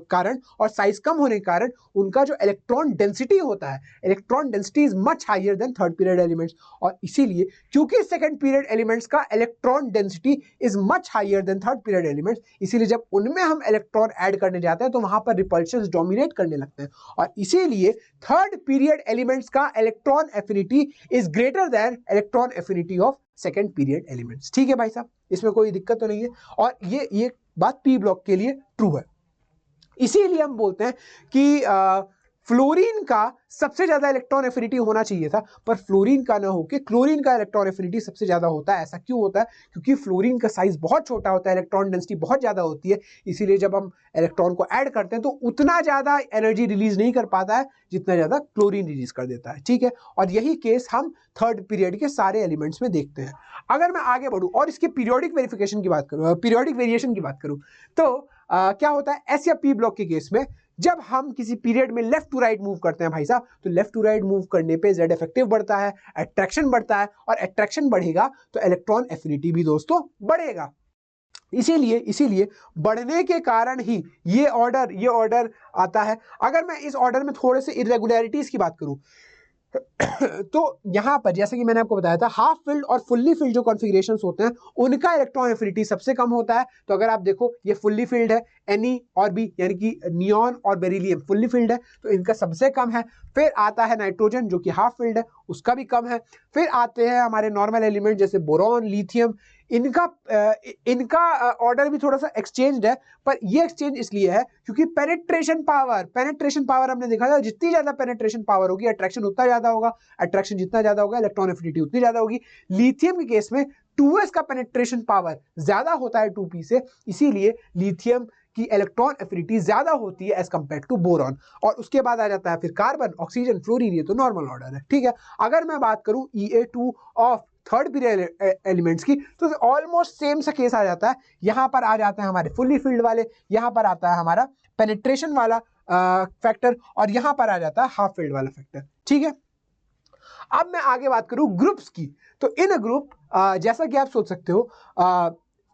Speaker 1: कारण और साइज कम होने के कारण उनका जो इलेक्ट्रॉन डेंसिटी होता है, electron density is much higher than third period elements. और इसीलिए क्योंकि सेकंड पीरियड एलिमेंट्स का electron density is much higher than third period elements, इसीलिए जब उनमें हम इलेक्ट्रॉन ऐड करने जाते हैं तो वहां पर रिपल्शंस डोमिनेट करने लगते हैं, और इसीलिए थर्ड पीरियड एलिमेंट्स का electron affinity is greater then electron affinity of second period elements. ठीक है भाई साहब, इसमें कोई दिक्कत तो नहीं है, और ये बात पी ब्लॉक के लिए ट्रू है। इसीलिए हम बोलते हैं कि फ्लोरीन का सबसे ज्यादा इलेक्ट्रॉन एफिनिटी होना चाहिए था, पर फ्लोरीन का ना होकर क्लोरीन का इलेक्ट्रॉन एफिनिटी सबसे ज्यादा होता है। ऐसा क्यों होता है? क्योंकि फ्लोरीन का साइज बहुत छोटा होता है, इलेक्ट्रॉन डेंसिटी बहुत ज्यादा होती है, इसीलिए जब हम इलेक्ट्रॉन को ऐड करते हैं तो उतना ज्यादा एनर्जी रिलीज नहीं कर पाता है जितना ज्यादा क्लोरीन रिलीज कर देता है। ठीक है, और यही केस हम थर्ड पीरियड के सारे एलिमेंट्स में देखते हैं। अगर मैं आगे बढ़ूं और इसके पीरियोडिक वेरिफिकेशन की बात करूं, पीरियोडिक वेरिएशन की बात करूं, तो क्या होता है एस या पी ब्लॉक के केस में, जब हम किसी पीरियड में लेफ्ट टू राइट मूव करते हैं भाई साहब, तो लेफ्ट टू राइट मूव करने पे जेड इफेक्टिव बढ़ता है, अट्रैक्शन बढ़ता है, और अट्रैक्शन बढ़ेगा तो इलेक्ट्रॉन एफिनिटी भी दोस्तों बढ़ेगा। इसीलिए बढ़ने के कारण ही ये ऑर्डर आता है। अगर मैं इस ऑर्डर में थोड़े से इरेगुलरिटीज की बात करूं तो यहां पर जैसे कि मैंने आपको बताया था, हाफ फिल्ड और फुल्ली फिल्ड जो कॉन्फ़िगरेशंस होते हैं उनका इलेक्ट्रॉन एफिनिटी सबसे कम होता है। तो अगर आप देखो ये फुल्ली फिल्ड है, Ne और B यानी कि नियॉन और बेरिलियम फुल्ली फिल्ड है, तो इनका सबसे कम है। फिर आता है नाइट्रोजन जो कि हाफ फिल्ड है, उसका भी कम है। फिर आते हैं हमारे नॉर्मल एलिमेंट जैसे बोरॉन, लिथियम, इनका ऑर्डर भी थोड़ा सा एक्सचेंज है, पर ये एक्सचेंज इसलिए है क्योंकि पेनिट्रेशन पावर हमने देखा था, जितनी ज्यादा पेनिट्रेशन पावर होगी अट्रैक्शन उतना ज्यादा होगा, अट्रैक्शन जितना ज्यादा होगा इलेक्ट्रॉन एफिनिटी उतनी ज्यादा होगी। लिथियम के केस में 2s का पेनिट्रेशन पावर ज्यादा होता है 2p से, इसीलिए लिथियम की इलेक्ट्रॉन एफिनिटी ज्यादा होती है एज कंपेयर टू बोरॉन। और उसके बाद आ जाता है फिर कार्बन, ऑक्सीजन, फ्लोरीन, ये तो नॉर्मल ऑर्डर है। ठीक है, अगर मैं बात करूं Ea2 of third period elements की, तो ऑलमोस्ट सेम सा केस आ जाता है। यहां पर आ जाते हैं हमारे फुल्ली फिल्ड वाले, यहां पर आता है हमारा पेनिट्रेशन वाला फैक्टर, और यहां पर आ जाता है हाफ फिल्ड वाला फैक्टर। ठीक है, अब मैं आगे बात करूं ग्रुप्स की, तो इन अ ग्रुप जैसा कि आप सोच सकते हो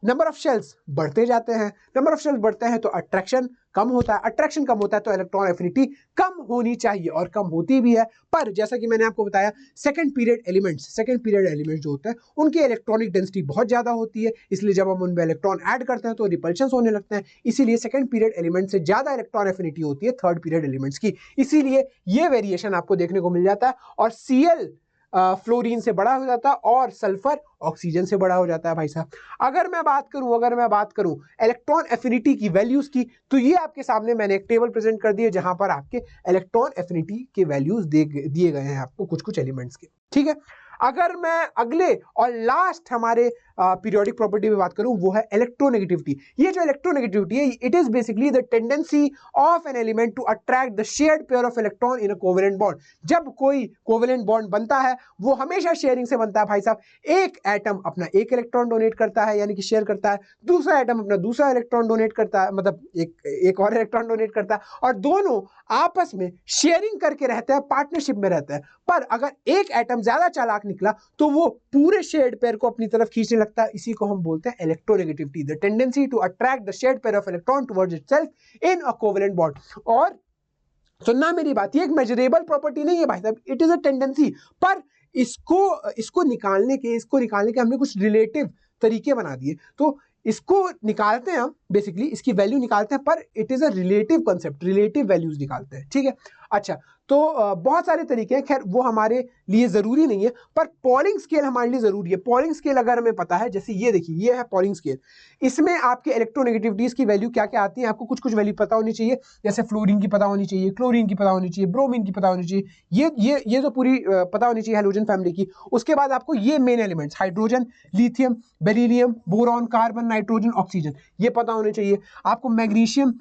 Speaker 1: नंबर ऑफ शेल्स बढ़ते जाते हैं, नंबर ऑफ शेल्स बढ़ते हैं तो अट्रैक्शन कम होता है, अट्रैक्शन कम होता है तो इलेक्ट्रॉन एफिनिटी कम होनी चाहिए, और कम होती भी है। पर जैसा कि मैंने आपको बताया सेकंड पीरियड एलिमेंट्स जो होते हैं उनकी इलेक्ट्रॉनिक डेंसिटी बहुत ज्यादा होती है, इसलिए जब हम उनमें इलेक्ट्रॉन ऐड करते हैं तो रिपल्शन होने लगते हैं, इसीलिए सेकंड पीरियड एलिमेंट से ज्यादा इलेक्ट्रॉन एफिनिटी होती है थर्ड पीरियड एलिमेंट्स की, इसीलिए ये वेरिएशन आपको देखने को मिल जाता है। और Cl फ्लोरीन से बड़ा हो जाता है और सल्फर ऑक्सीजन से बड़ा हो जाता है भाई साहब। अगर मैं बात करूं इलेक्ट्रॉन एफिनिटी की वैल्यूज की, तो ये आपके सामने मैंने एक टेबल प्रेजेंट कर दी है जहां पर आपके इलेक्ट्रॉन एफिनिटी के वैल्यूज दिए गए हैं आपको कुछ एलिमेंट्स के। ठीक है, अगर मैं अगले और लास्ट हमारे पीरियोडिक प्रॉपर्टी में बात करूं, वो है इलेक्ट्रोनेगेटिविटी। ये जो इलेक्ट्रोनेगेटिविटी है, it is basically the tendency of an element to attract the shared pair of electron in a covalent bond. जब कोई कोवेलेंट बॉन्ड बनता है वो हमेशा शेयरिंग से बनता है भाई साहब। एक एटम अपना एक इलेक्ट्रॉन डोनेट करता है यानी कि शेयर करता है, दूसरा एटम अपना दूसरा इलेक्ट्रॉन डोनेट करता है, मतलब एक और इलेक्ट्रॉन डोनेट करता है, और दोनों आपस में शेयरिंग करके रहते हैं, पार्टनरशिप में रहते हैं। पर अगर एक एटम ज्यादा चालाक निकला तो वो पूरे शेयर्ड पेयर को अपनी तरफ खींचने लगता है, इसी को हम बोलते हैं electronegativity, the tendency to attract the shared pair of electron towards itself in a covalent bond. और सुनना मेरी बात, ये एक मेजरेबल प्रॉपर्टी नहीं है भाई साहब, इट इज अ टेंडेंसी। पर इसको निकालने के हमने कुछ रिलेटिव तरीके बना दिए, तो इसको निकालते हैं हम, बेसिकली इसकी वैल्यू निकालते हैं, पर it is a relative concept, relative values निकालते हैं। ठीक है, अच्छा, तो बहुत सारे तरीके हैं, खैर वो हमारे लिए जरूरी नहीं है, पर पॉलिंग स्केल हमारे लिए जरूरी है। पॉलिंग स्केल अगर हमें पता है, जैसे ये देखिए ये है पॉलिंग स्केल, इसमें आपके इलेक्ट्रोनेगेटिविटीज की वैल्यू क्या क्या आती है, आपको कुछ वैल्यू पता होनी चाहिए, जैसे फ्लोरीन की पता होनी चाहिए, क्लोरीन की पता होनी चाहिए, ब्रोमीन की पता होनी चाहिए, ये तो पूरी पता होनी चाहिए हैलोजन फैमिली की। उसके बाद आपको ये main elements hydrogen, lithium, beryllium, boron, carbon, nitrogen, oxygen, ये पता होने चाहिए आपको। Magnesium,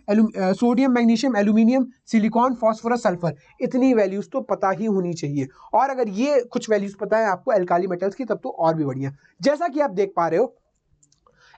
Speaker 1: sodium, magnesium, aluminium, silicon, phosphorus, sulphur, इतनी वैल्यूज तो पता ही होनी चाहिए। और अगर ये कुछ वैल्यूज पता है आपको एल्काली मेटल्स की, तब तो और भी बढ़िया। जैसा कि आप देख पा रहे हो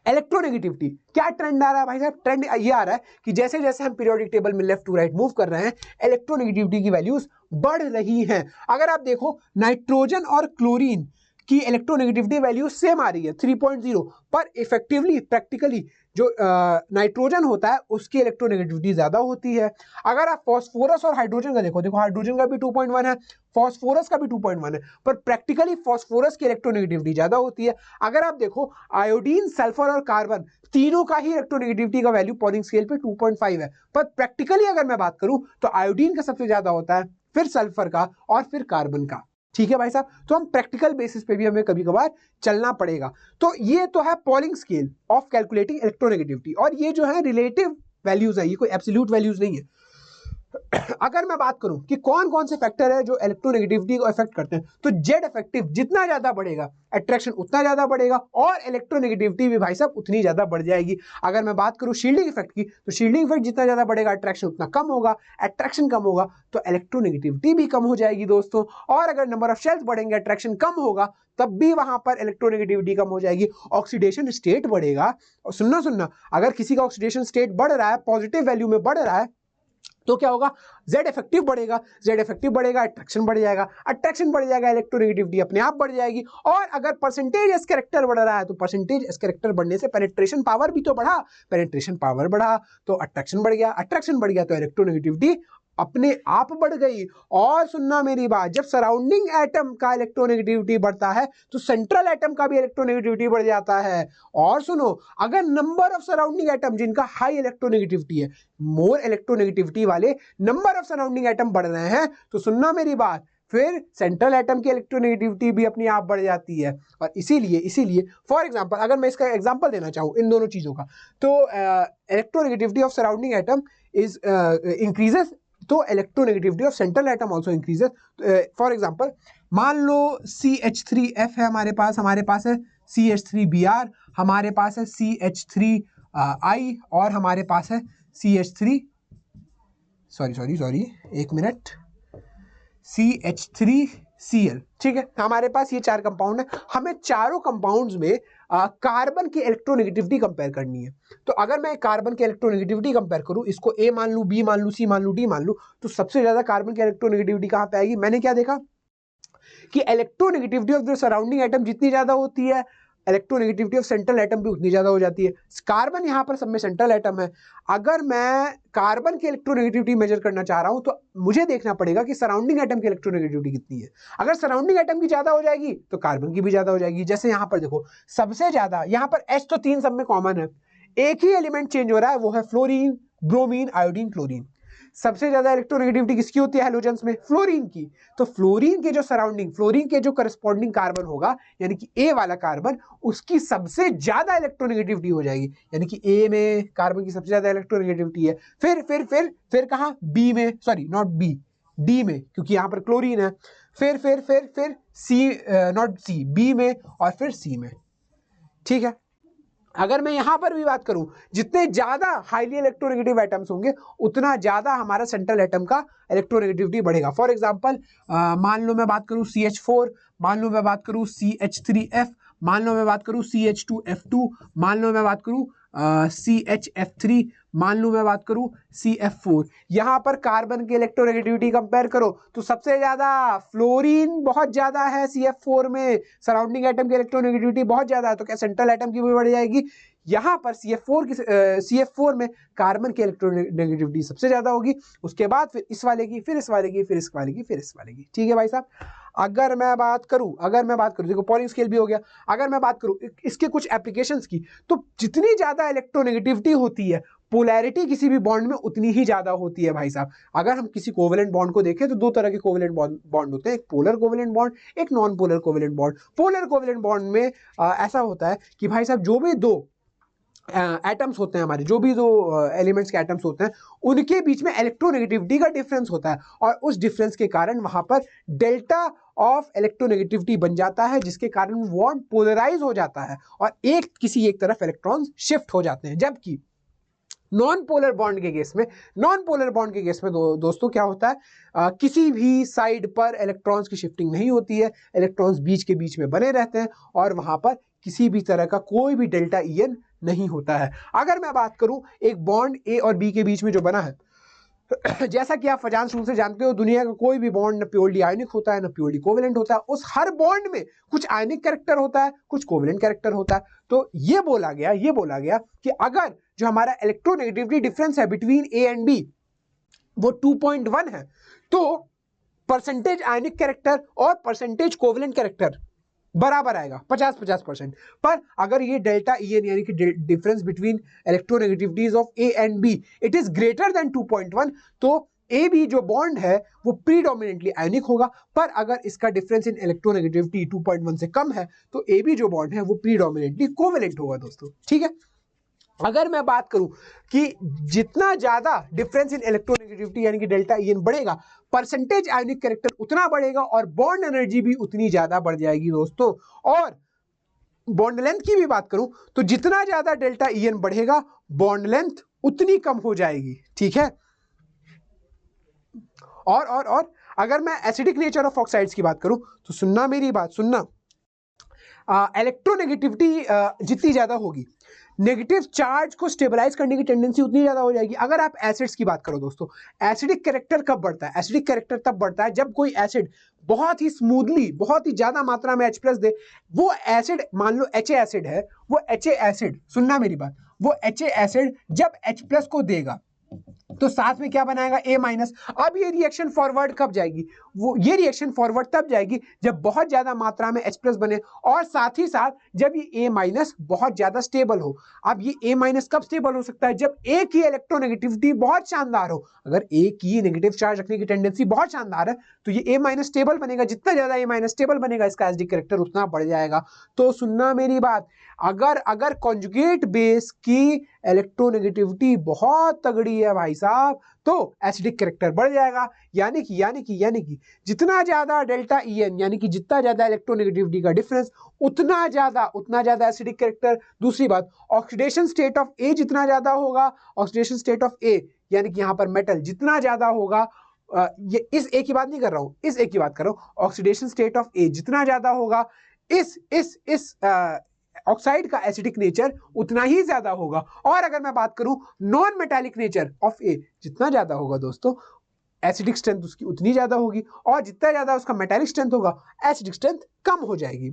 Speaker 1: इलेक्ट्रोनेगेटिविटी, क्या ट्रेंड आ रहा है भाई साहब? ट्रेंड ये आ रहा है कि जैसे जैसे हम पीरियोडिक टेबल में लेफ्ट टू राइट मूव कर रहे हैं, इलेक्ट्रोनेगेटिविटी की वैल्यूज बढ़ रही हैं। अगर आप देखो नाइट्रोजन और क्लोरीन की इलेक्ट्रोनेगेटिविटी वैल्यू सेम आ रही है 3.0, पर इफेक्टिवली प्रैक्टिकली जो नाइट्रोजन होता है उसकी इलेक्ट्रोनेगेटिविटी ज्यादा होती है। अगर आप फास्फोरस और हाइड्रोजन का देखो हाइड्रोजन का भी 2.1 है, फास्फोरस का भी 2.1 है, पर प्रैक्टिकली फास्फोरस की इलेक्ट्रोनेगेटिविटी ज्यादा होती है। अगर आप देखो आयोडीन, सल्फर और कार्बन, तीनों का ही इलेक्ट्रोनेगेटिविटी का वैल्यू पॉलिंग स्केल पे 2.5 है, पर प्रैक्टिकली अगर मैं बात करूं तो आयोडीन का सबसे ज्यादा होता है, फिर सल्फर का, और फिर कार्बन का। ठीक है भाई साहब, तो हम प्रैक्टिकल बेसिस पे भी हमें कभी कभार चलना पड़ेगा। तो ये तो है polling scale of calculating electronegativity, और ये जो है रिलेटिव वैल्यूज है, ये कोई एब्सोल्यूट वैल्यूज नहीं है। अगर मैं बात करूं कि कौन कौन से फैक्टर है जो इलेक्ट्रोनेगेटिविटी को इफेक्ट करते हैं, तो जेड इफेक्टिव जितना ज्यादा बढ़ेगा अट्रैक्शन उतना ज्यादा बढ़ेगा और इलेक्ट्रोनेगेटिविटी भी भाई साहब उतनी ज्यादा बढ़ जाएगी। अगर मैं बात करूं शील्डिंग इफेक्ट की, तो शील्डिंग इफेक्ट जितना ज्यादा बढ़ेगा अट्रैक्शन उतना कम होगा, अट्रैक्शन कम होगा तो इलेक्ट्रोनेगेटिविटी भी कम हो जाएगी दोस्तों। और अगर नंबर ऑफ शेल्स बढ़ेंगे अट्रैक्शन कम होगा तब भी वहां पर इलेक्ट्रोनेगेटिविटी कम हो जाएगी। ऑक्सीडेशन स्टेट बढ़ेगा, और सुनना अगर किसी का ऑक्सीडेशन स्टेट बढ़ रहा है, पॉजिटिव वैल्यू में बढ़ रहा है, तो क्या होगा, जेड इफेक्टिव बढ़ेगा, जेड इफेक्टिव बढ़ेगा अट्रैक्शन बढ़ जाएगा, अट्रैक्शन बढ़ जाएगा इलेक्ट्रोनेगेटिविटी अपने आप बढ़ जाएगी। और अगर परसेंटेज एस कैरेक्टर बढ़ रहा है तो परसेंटेज एस कैरेक्टर बढ़ने से पेनिट्रेशन पावर भी तो बढ़ा, पेनिट्रेशन पावर बढ़ा तो अट्रैक्शन बढ़ गया, अट्रैक्शन बढ़ गया तो इलेक्ट्रोनेगेटिविटी अपने आप बढ़ गई। और सुनना मेरी बात, जब सराउंडिंग एटम का इलेक्ट्रोनेगेटिविटी बढ़ता है तो सेंट्रल एटम का भी इलेक्ट्रोनेगेटिविटी बढ़ जाता है। और सुनो, अगर नंबर ऑफ सराउंडिंग एटम जिनका हाई इलेक्ट्रोनेगेटिविटी है, मोर इलेक्ट्रोनेगेटिविटी वाले नंबर ऑफ सराउंडिंग एटम बढ़ रहे हैं, तो सुनना मेरी बात, फिर सेंट्रल एटम की इलेक्ट्रोनेगेटिविटी भी अपने आप बढ़ जाती है। और इसीलिए फॉर एग्जांपल अगर मैं इसका एग्जांपल देना चाहूँ इन दोनों चीजों का, तो electronegativity of surrounding atom is increases, तो electronegativity of central atom also increases. For example मान लो CH3F है हमारे पास है CH3Br, हमारे पास है CH3I और हमारे पास है CH3 सॉरी एक मिनट CH3Cl। ठीक है, हमारे पास ये 4 कंपाउंड है, हमें चारों कंपाउंड्स में कार्बन की इलेक्ट्रोनेगेटिविटी कंपेयर करनी है। तो अगर मैं कार्बन की इलेक्ट्रोनेगेटिविटी कंपेयर करूं, इसको A मान लूं, B मान लूं, C मान लूं, D मान लूं, तो सबसे ज्यादा कार्बन की इलेक्ट्रोनेगेटिविटी कहां पे आएगी? मैंने क्या देखा कि electronegativity of the surrounding atom जितनी ज्यादा होती है, इलेक्ट्रोनेगेटिविटी ऑफ सेंट्रल एटम भी उतनी ज्यादा हो जाती है। कार्बन यहां पर सब में सेंट्रल एटम है, अगर मैं कार्बन की इलेक्ट्रोनेगेटिविटी मेजर करना चाह रहा हूं तो मुझे देखना पड़ेगा कि सराउंडिंग एटम की इलेक्ट्रोनेगेटिविटी कितनी है। अगर सराउंडिंग एटम की ज्यादा हो जाएगी तो कार्बन की भी ज्यादा हो जाएगी। जैसे यहां पर देखो, सबसे ज्यादा यहां पर H तो 3 सब में कॉमन है, एक ही एलिमेंट चेंज हो रहा है, वो है फ्लोरीन, ब्रोमीन, आयोडीन, क्लोरीन। सबसे ज्यादा इलेक्ट्रोनेगेटिविटी किसकी होती है हैलोजेंस में? फ्लोरीन की। तो फ्लोरीन के जो सराउंडिंग, फ्लोरीन के जो करस्पॉन्डिंग कार्बन होगा, यानी कि ए वाला कार्बन, उसकी सबसे ज्यादा इलेक्ट्रोनेगेटिविटी हो जाएगी। यानी कि ए में कार्बन की सबसे ज्यादा इलेक्ट्रोनेगेटिविटी है। फिर कहां? बी में, सॉरी नॉट बी, डी में, क्योंकि यहां पर क्लोरीन है। फिर सी, नॉट सी, बी में और फिर सी में। ठीक है, अगर मैं यहां पर भी बात करूं, जितने ज्यादा हाईली इलेक्ट्रोनेगेटिव एटम्स होंगे उतना ज्यादा हमारा सेंट्रल एटम का इलेक्ट्रोनेगेटिविटी बढ़ेगा। फॉर एग्जांपल मान लो मैं बात करूं CH4, मान लो मैं बात करूं CH3F, मान लो मैं बात करूं CH2F2, मान लो मैं बात करूं CHF3, मान लो मैं बात करूं CF4। यहां पर कार्बन की इलेक्ट्रोनेगेटिविटी कंपेयर करो तो सबसे ज्यादा फ्लोरीन बहुत ज्यादा है CF4 में, सराउंडिंग एटम की इलेक्ट्रोनेगेटिविटी बहुत ज्यादा है, तो क्या सेंट्रल एटम की भी बढ़ जाएगी? यहां पर CF4 में कार्बन की इलेक्ट्रोनेगेटिविटी सबसे ज्यादा होगी, उसके बाद फिर इस वाले की, फिर इस वाले की, फिर इस वाले की, फिर इस वाले की। ठीक है भाई साहब, अगर मैं बात करूं देखो पॉलिंग स्केल भी हो गया। अगर मैं बात करूं इसके कुछ एप्लीकेशंस की, तो जितनी ज्यादा इलेक्ट्रोनेगेटिविटी होती है, पोलैरिटी किसी भी बॉन्ड में उतनी ही ज्यादा होती है भाई साहब। अगर हम किसी कोवेलेंट बॉन्ड को देखें तो 2 तरह के कोवेलेंट बॉन्ड होते हैं, एक पोलर कोवेलेंट बॉन्ड, एक non polar covalent bond. Polar covalent bond में ऐसा होता है कि भाई साहब जो भी दो एटम्स होते हैं हमारे, जो भी दो एलिमेंट्स के एटम्स होते हैं, उनके बीच में इलेक्ट्रोनेगेटिविटी का डिफरेंस होता है, और उस डिफरेंस के कारण वहां पर डेल्टा ऑफ इलेक्ट्रोनेगेटिविटी बन जाता है, जिसके कारण बॉन्ड पोलराइज हो जाता है और किसी एक तरफ इलेक्ट्रॉन्स शिफ्ट हो जाते हैं। जबकि नॉन पोलर बॉन्ड के केस में दोस्तों क्या होता है, किसी भी साइड पर इलेक्ट्रॉन्स की शिफ्टिंग नहीं होती है, इलेक्ट्रॉन्स बीच के बीच में बने रहते हैं और वहां पर किसी भी तरह का कोई भी डेल्टा EN नहीं होता है। अगर मैं बात करूं एक बॉन्ड A और B के बीच में जो बना है, जैसा कि आप फजांस रूल से जानते हो, दुनिया का कोई भी बॉन्ड न प्योरली आयनिक होता है न प्योरली कोवेलेंट होता है। उस हर बॉन्ड में कुछ आयनिक कैरेक्टर होता है, कुछ कोवेलेंट कैरेक्टर होता है। तो ये बोला गया कि अगर जो हमारा इलेक्ट्रोनेगेटिविटी डिफरेंस है बिटवीन A एंड B वो 2.1 है, तो परसेंटेज आयनिक कैरेक्टर और परसेंटेज कोवेलेंट कैरेक्टर बराबर आएगा, 50-50%। पर अगर ये डेल्टा EN यानी कि difference between electronegativities of A and B it is greater then 2.1, तो AB जो बॉन्ड है वो प्रीडोमिनेंटली आयनिक होगा। पर अगर इसका डिफरेंस इन इलेक्ट्रोनेगेटिविटी 2.1 से कम है तो AB जो बॉन्ड है वो प्रीडोमिनेंटली कोवेलेंट होगा दोस्तों। ठीक है, अगर मैं बात करूं कि जितना ज्यादा डिफरेंस इन इलेक्ट्रोनेगेटिविटी यानी कि डेल्टा ई एन बढ़ेगा, परसेंटेज आयोनिक कैरेक्टर उतना बढ़ेगा और बॉन्ड एनर्जी भी उतनी ज्यादा बढ़ जाएगी दोस्तों। और बॉन्ड लेंथ की भी बात करूं तो जितना ज्यादा डेल्टा ई एन बढ़ेगा, बॉन्ड लेंथ उतनी कम हो जाएगी, ठीक है। और अगर मैं एसिडिक नेचर ऑफ ऑक्साइड्स की बात करूं तो सुनना मेरी बात, सुनना, इलेक्ट्रोनेगेटिविटी जितनी ज्यादा होगी, नेगेटिव चार्ज को स्टेबलाइज करने की टेंडेंसी उतनी ज्यादा हो जाएगी। अगर आप एसिड्स की बात करो दोस्तों, एसिडिक कैरेक्टर कब बढ़ता है? एसिडिक कैरेक्टर तब बढ़ता है जब कोई एसिड बहुत ही स्मूथली, बहुत ही ज्यादा मात्रा में H+ दे। वो एसिड, मान लो HA एसिड है, वो HA एसिड, सुनना मेरी बात, वो HA एसिड जब H+ को देगा तो साथ में क्या बनाएगा? A-। अब ये रिएक्शन फॉरवर्ड कब जाएगी? वो ये रिएक्शन फॉरवर्ड तब जाएगी जब बहुत ज्यादा मात्रा में H+ बने और साथ ही साथ जब ये A- बहुत ज्यादा स्टेबल हो। अब ये A- कब स्टेबल हो सकता है? जब A की इलेक्ट्रोनेगेटिविटी बहुत शानदार हो। अगर A की नेगेटिव चार्ज रखने की टेंडेंसी बहुत शानदार है तो ये A- स्टेबल बनेगा। जितना ज्यादा A- स्टेबल बनेगा, इसका एसिडिक कैरेक्टर उतना बढ़ जाएगा। तो सुनना मेरी बात, अगर कॉन्जुगेट बेस की इलेक्ट्रोनेगेटिविटी बहुत तगड़ी है भाई साहब, तो एसिडिक कैरेक्टर बढ़ जाएगा। यानी कि जितना ज्यादा डेल्टा ई एन, यानी कि जितना ज्यादा इलेक्ट्रोनेगेटिविटी का डिफरेंस, उतना ज्यादा एसिडिक कैरेक्टर। दूसरी बात, ऑक्सीडेशन स्टेट ऑफ ए जितना ज्यादा होगा, ऑक्सीडेशन स्टेट ऑफ ए यानी कि यहां पर मेटल जितना ज्यादा होगा, ये इस ए की बात नहीं कर रहा हूं, इस ए की बात कर रहा हूं, ऑक्सीडेशन स्टेट ऑफ ए जितना ज्यादा होगा, इस ऑक्साइड का एसिडिक नेचर उतना ही ज्यादा होगा। और अगर मैं बात करूं नॉन मेटालिक नेचर ऑफ ए, जितना ज्यादा होगा दोस्तों, एसिडिक स्ट्रेंथ उसकी उतनी ज्यादा होगी, और जितना ज्यादा उसका मेटालिक स्ट्रेंथ होगा, एसिडिक स्ट्रेंथ कम हो जाएगी।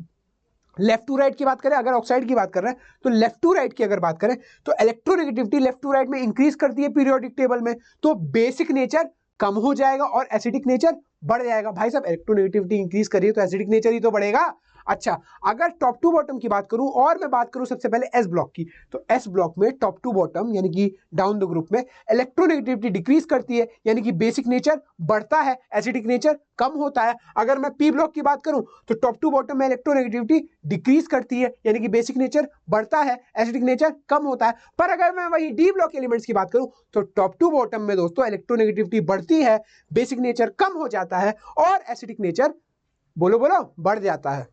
Speaker 1: लेफ्ट टू राइट की बात करें, अगर ऑक्साइड की बात कर रहे हैं तो लेफ्ट टू राइट की अगर बात करें तो इलेक्ट्रोनेगेटिविटी लेफ्ट टू राइट में इंक्रीज करती है पीरियोडिक टेबल में, तो बेसिक नेचर कम हो जाएगा और एसिडिक नेचर बढ़ जाएगा। भाई साहब, इलेक्ट्रोनेगेटिविटी इंक्रीज करिए तो एसिडिक नेचर ही तो बढ़ेगा। अच्छा, अगर टॉप टू बॉटम की बात करूं और मैं बात करूं सबसे पहले एस ब्लॉक की, तो एस ब्लॉक में टॉप टू बॉटम यानी कि डाउन द ग्रुप में इलेक्ट्रोनेगेटिविटी डिक्रीज करती है, यानी कि बेसिक नेचर बढ़ता है, एसिडिक नेचर कम होता है। अगर मैं पी ब्लॉक की बात करूं तो टॉप टू बॉटम में इलेक्ट्रोनेगेटिविटी डिक्रीज करती है, यानी कि बेसिक नेचर बढ़ता है, एसिडिक नेचर कम होता है। पर अगर मैं वही डी ब्लॉक एलिमेंट्स की बात करूं तो टॉप टू बॉटम में दोस्तों इलेक्ट्रोनेगेटिविटी बढ़ती है, बेसिक नेचर कम हो जाता है और एसिडिक नेचर बोलो बढ़ जाता है।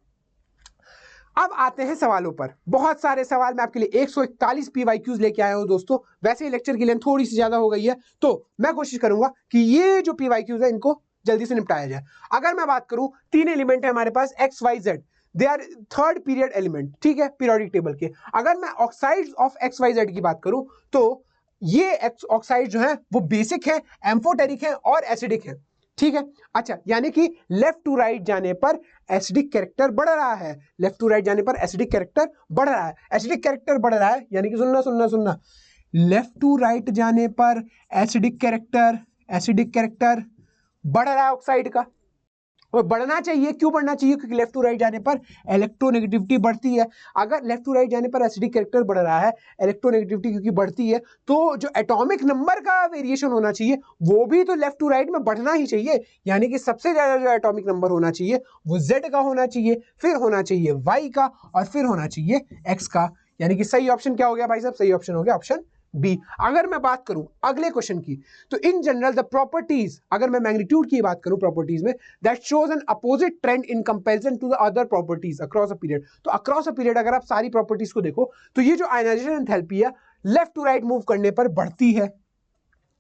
Speaker 1: अब आते हैं सवालों पर। बहुत सारे सवाल मैं आपके लिए 141 PYQs लेके आया हूं दोस्तों। वैसे ही लेक्चर की लेंथ थोड़ी सी ज्यादा हो गई है, तो मैं कोशिश करूंगा कि ये जो PYQs है इनको जल्दी से निपटाया जाए। अगर मैं बात करूं, 3 एलिमेंट है हमारे पास XYZ, they are third period element, ठीक है, पीरियोडिक टेबल के। अगर मैं ऑक्साइड्स ऑफ XYZ की बात करूं तो ये ऑक्साइड जो है वो बेसिक है, एम्फोटेरिक है और एसिडिक है, ठीक है। अच्छा, यानी कि लेफ्ट टू राइट जाने पर एसिडिक कैरेक्टर बढ़ रहा है, लेफ्ट टू राइट जाने पर एसिडिक कैरेक्टर बढ़ रहा है, एसिडिक कैरेक्टर बढ़ रहा है, यानी कि सुनना, लेफ्ट टू राइट जाने पर एसिडिक कैरेक्टर बढ़ रहा है ऑक्साइड का। और बढ़ना चाहिए, क्यों बढ़ना चाहिए? क्योंकि लेफ्ट टू राइट जाने पर इलेक्ट्रोनेगेटिविटी बढ़ती है। अगर लेफ्ट टू राइट जाने पर एसिडिक कैरेक्टर बढ़ रहा है, इलेक्ट्रोनेगेटिविटी क्योंकि बढ़ती है, तो जो एटॉमिक नंबर का वेरिएशन होना चाहिए वो भी तो लेफ्ट टू राइट में बढ़ना ही चाहिए। यानी कि सबसे ज्यादा जो एटॉमिक नंबर होना चाहिए वो Z का होना चाहिए, फिर होना चाहिए Y का, और फिर होना चाहिए X का। यानी कि सही ऑप्शन क्या हो गया भाई साहब? सही ऑप्शन हो गया ऑप्शन बी। अगर मैं बात करूं अगले क्वेश्चन की, तो इन जनरल द प्रॉपर्टीज, अगर मैं मैग्नीट्यूड की बात करूं प्रॉपर्टीज में, that shows an opposite trend in comparison to the other properties across a period. तो अक्रॉस अ पीरियड अगर आप सारी प्रॉपर्टीज को देखो तो ये जो आयनाइजेशन एंथैल्पी है लेफ्ट टू राइट मूव करने पर बढ़ती है,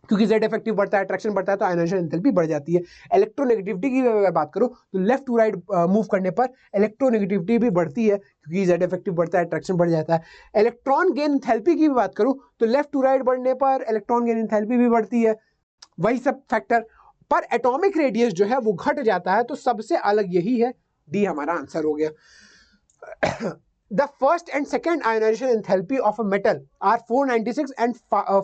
Speaker 1: क्योंकि Z इफेक्टिव बढ़ता है, अट्रैक्शन बढ़ता है, तो आयनाइजेशन एंथैल्पी बढ़ जाती है। इलेक्ट्रोनेगेटिविटी की अगर बात करो तो लेफ्ट टू राइट मूव करने पर इलेक्ट्रोनेगेटिविटी भी बढ़ती है, क्योंकि Z इफेक्टिव बढ़ता है, अट्रैक्शन बढ़ जाता है। इलेक्ट्रॉन गेन एंथैल्पी की भी बात करूं तो लेफ्ट टू राइट बढ़ने पर इलेक्ट्रॉन गेन एंथैल्पी भी बढ़ती है, वही सब फैक्टर। पर एटॉमिक रेडियस जो है वो घट जाता है, तो सबसे अलग यही है, डी हमारा आंसर हो गया। The first and second ionization enthalpy of a metal are 496 and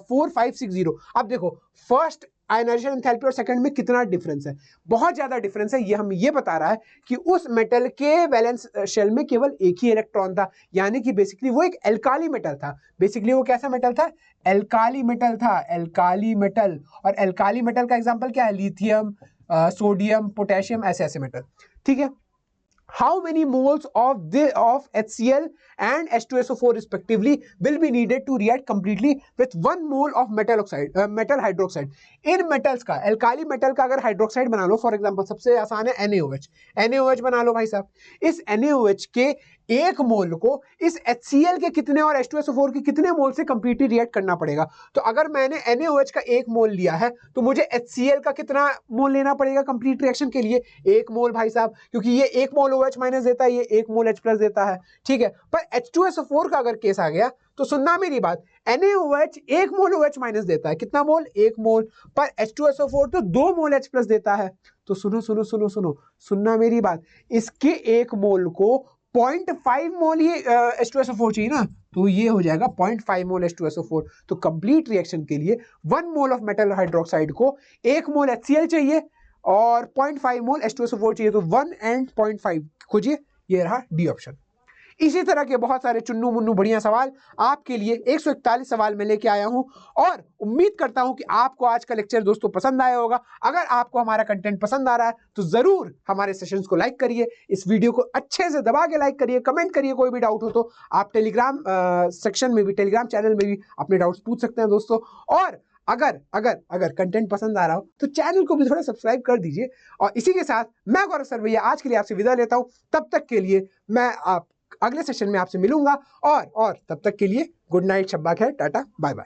Speaker 1: 4560। अब देखो, फर्स्ट आयनाइजेशन एंथैल्पी और सेकंड में कितना डिफरेंस है? बहुत ज्यादा डिफरेंस है। ये हम ये बता रहा है कि उस मेटल के वैलेंस शेल में केवल एक ही इलेक्ट्रॉन था, यानी कि बेसिकली वो एक एल्काली मेटल था। बेसिकली वो कैसा मेटल था? एल्काली मेटल था, एल्काली मेटल। और एल्काली मेटल का एग्जांपल क्या है? लिथियम, सोडियम, पोटेशियम, ऐसे ऐसे मेटल, ठीक है। how many moles of HCl and H2SO4 respectively will be needed to react completely with 1 mole of metal hydroxide. In metals का, alkali metal का अगर hydroxide बना लो, for example सबसे आसान है NaOH बना लो भाई साहब। इस NaOH के 1 मोल को इस HCl के कितने और H2SO4 के कितने मोल से कंप्लीटली रिएक्ट करना पड़ेगा। तो अगर मैंने NaOH का 1 मोल लिया है तो मुझे HCl का कितना मोल लेना पड़ेगा कंप्लीट रिएक्शन के लिए? 1 मोल भाई साहब, क्योंकि ये 1 मोल OH माइनस देता है, ये 1 मोल H प्लस देता है, ठीक है। पर H2SO4 का अगर केस आ गया तो सुनना मेरी बात, NaOH 1 मोल OH माइनस देता है, कितना मोल? 1 मोल, पर H2SO4 तो 2 मोल H प्लस देता है। तो सुनना मेरी बात, इसके 1 मोल को 0.5 मोल ही H2SO4 चाहिए ना, तो ये हो जाएगा 0.5 मोल H2SO4। तो कंप्लीट रिएक्शन के लिए 1 मोल ऑफ मेटल हाइड्रोक्साइड को 1 मोल HCl चाहिए और 0.5 मोल H2SO4 चाहिए, तो 1 एंड 0.5 खोजिए। ये रहा डी ऑप्शन। इसी तरह के बहुत सारे चुन्नू मुन्नू बढ़िया सवाल आपके लिए 141 सवाल में लेके आया हूं और उम्मीद करता हूं कि आपको आज का लेक्चर दोस्तों पसंद आया होगा। अगर आपको हमारा कंटेंट पसंद आ रहा है तो जरूर हमारे सेशंस को लाइक करिए, इस वीडियो को अच्छे से दबा के लाइक करिए, कमेंट करिए, कोई भी डाउट हो तो आप टेलीग्राम सेक्शन में भी, टेलीग्राम चैनल में भी अपने डाउट्स पूछ सकते हैं दोस्तों। और अगर कंटेंट पसंद आ रहा हो तो चैनल को भी थोड़ा सब्सक्राइब कर दीजिए। और इसी के साथ मैं गौरव सरवैया आज के लिए आपसे विदा लेता हूं। तब तक के लिए मैं अगले सेशन में आपसे मिलूंगा और तब तक के लिए गुड नाइट, शब्बा खैर, टाटा, बाय बाय।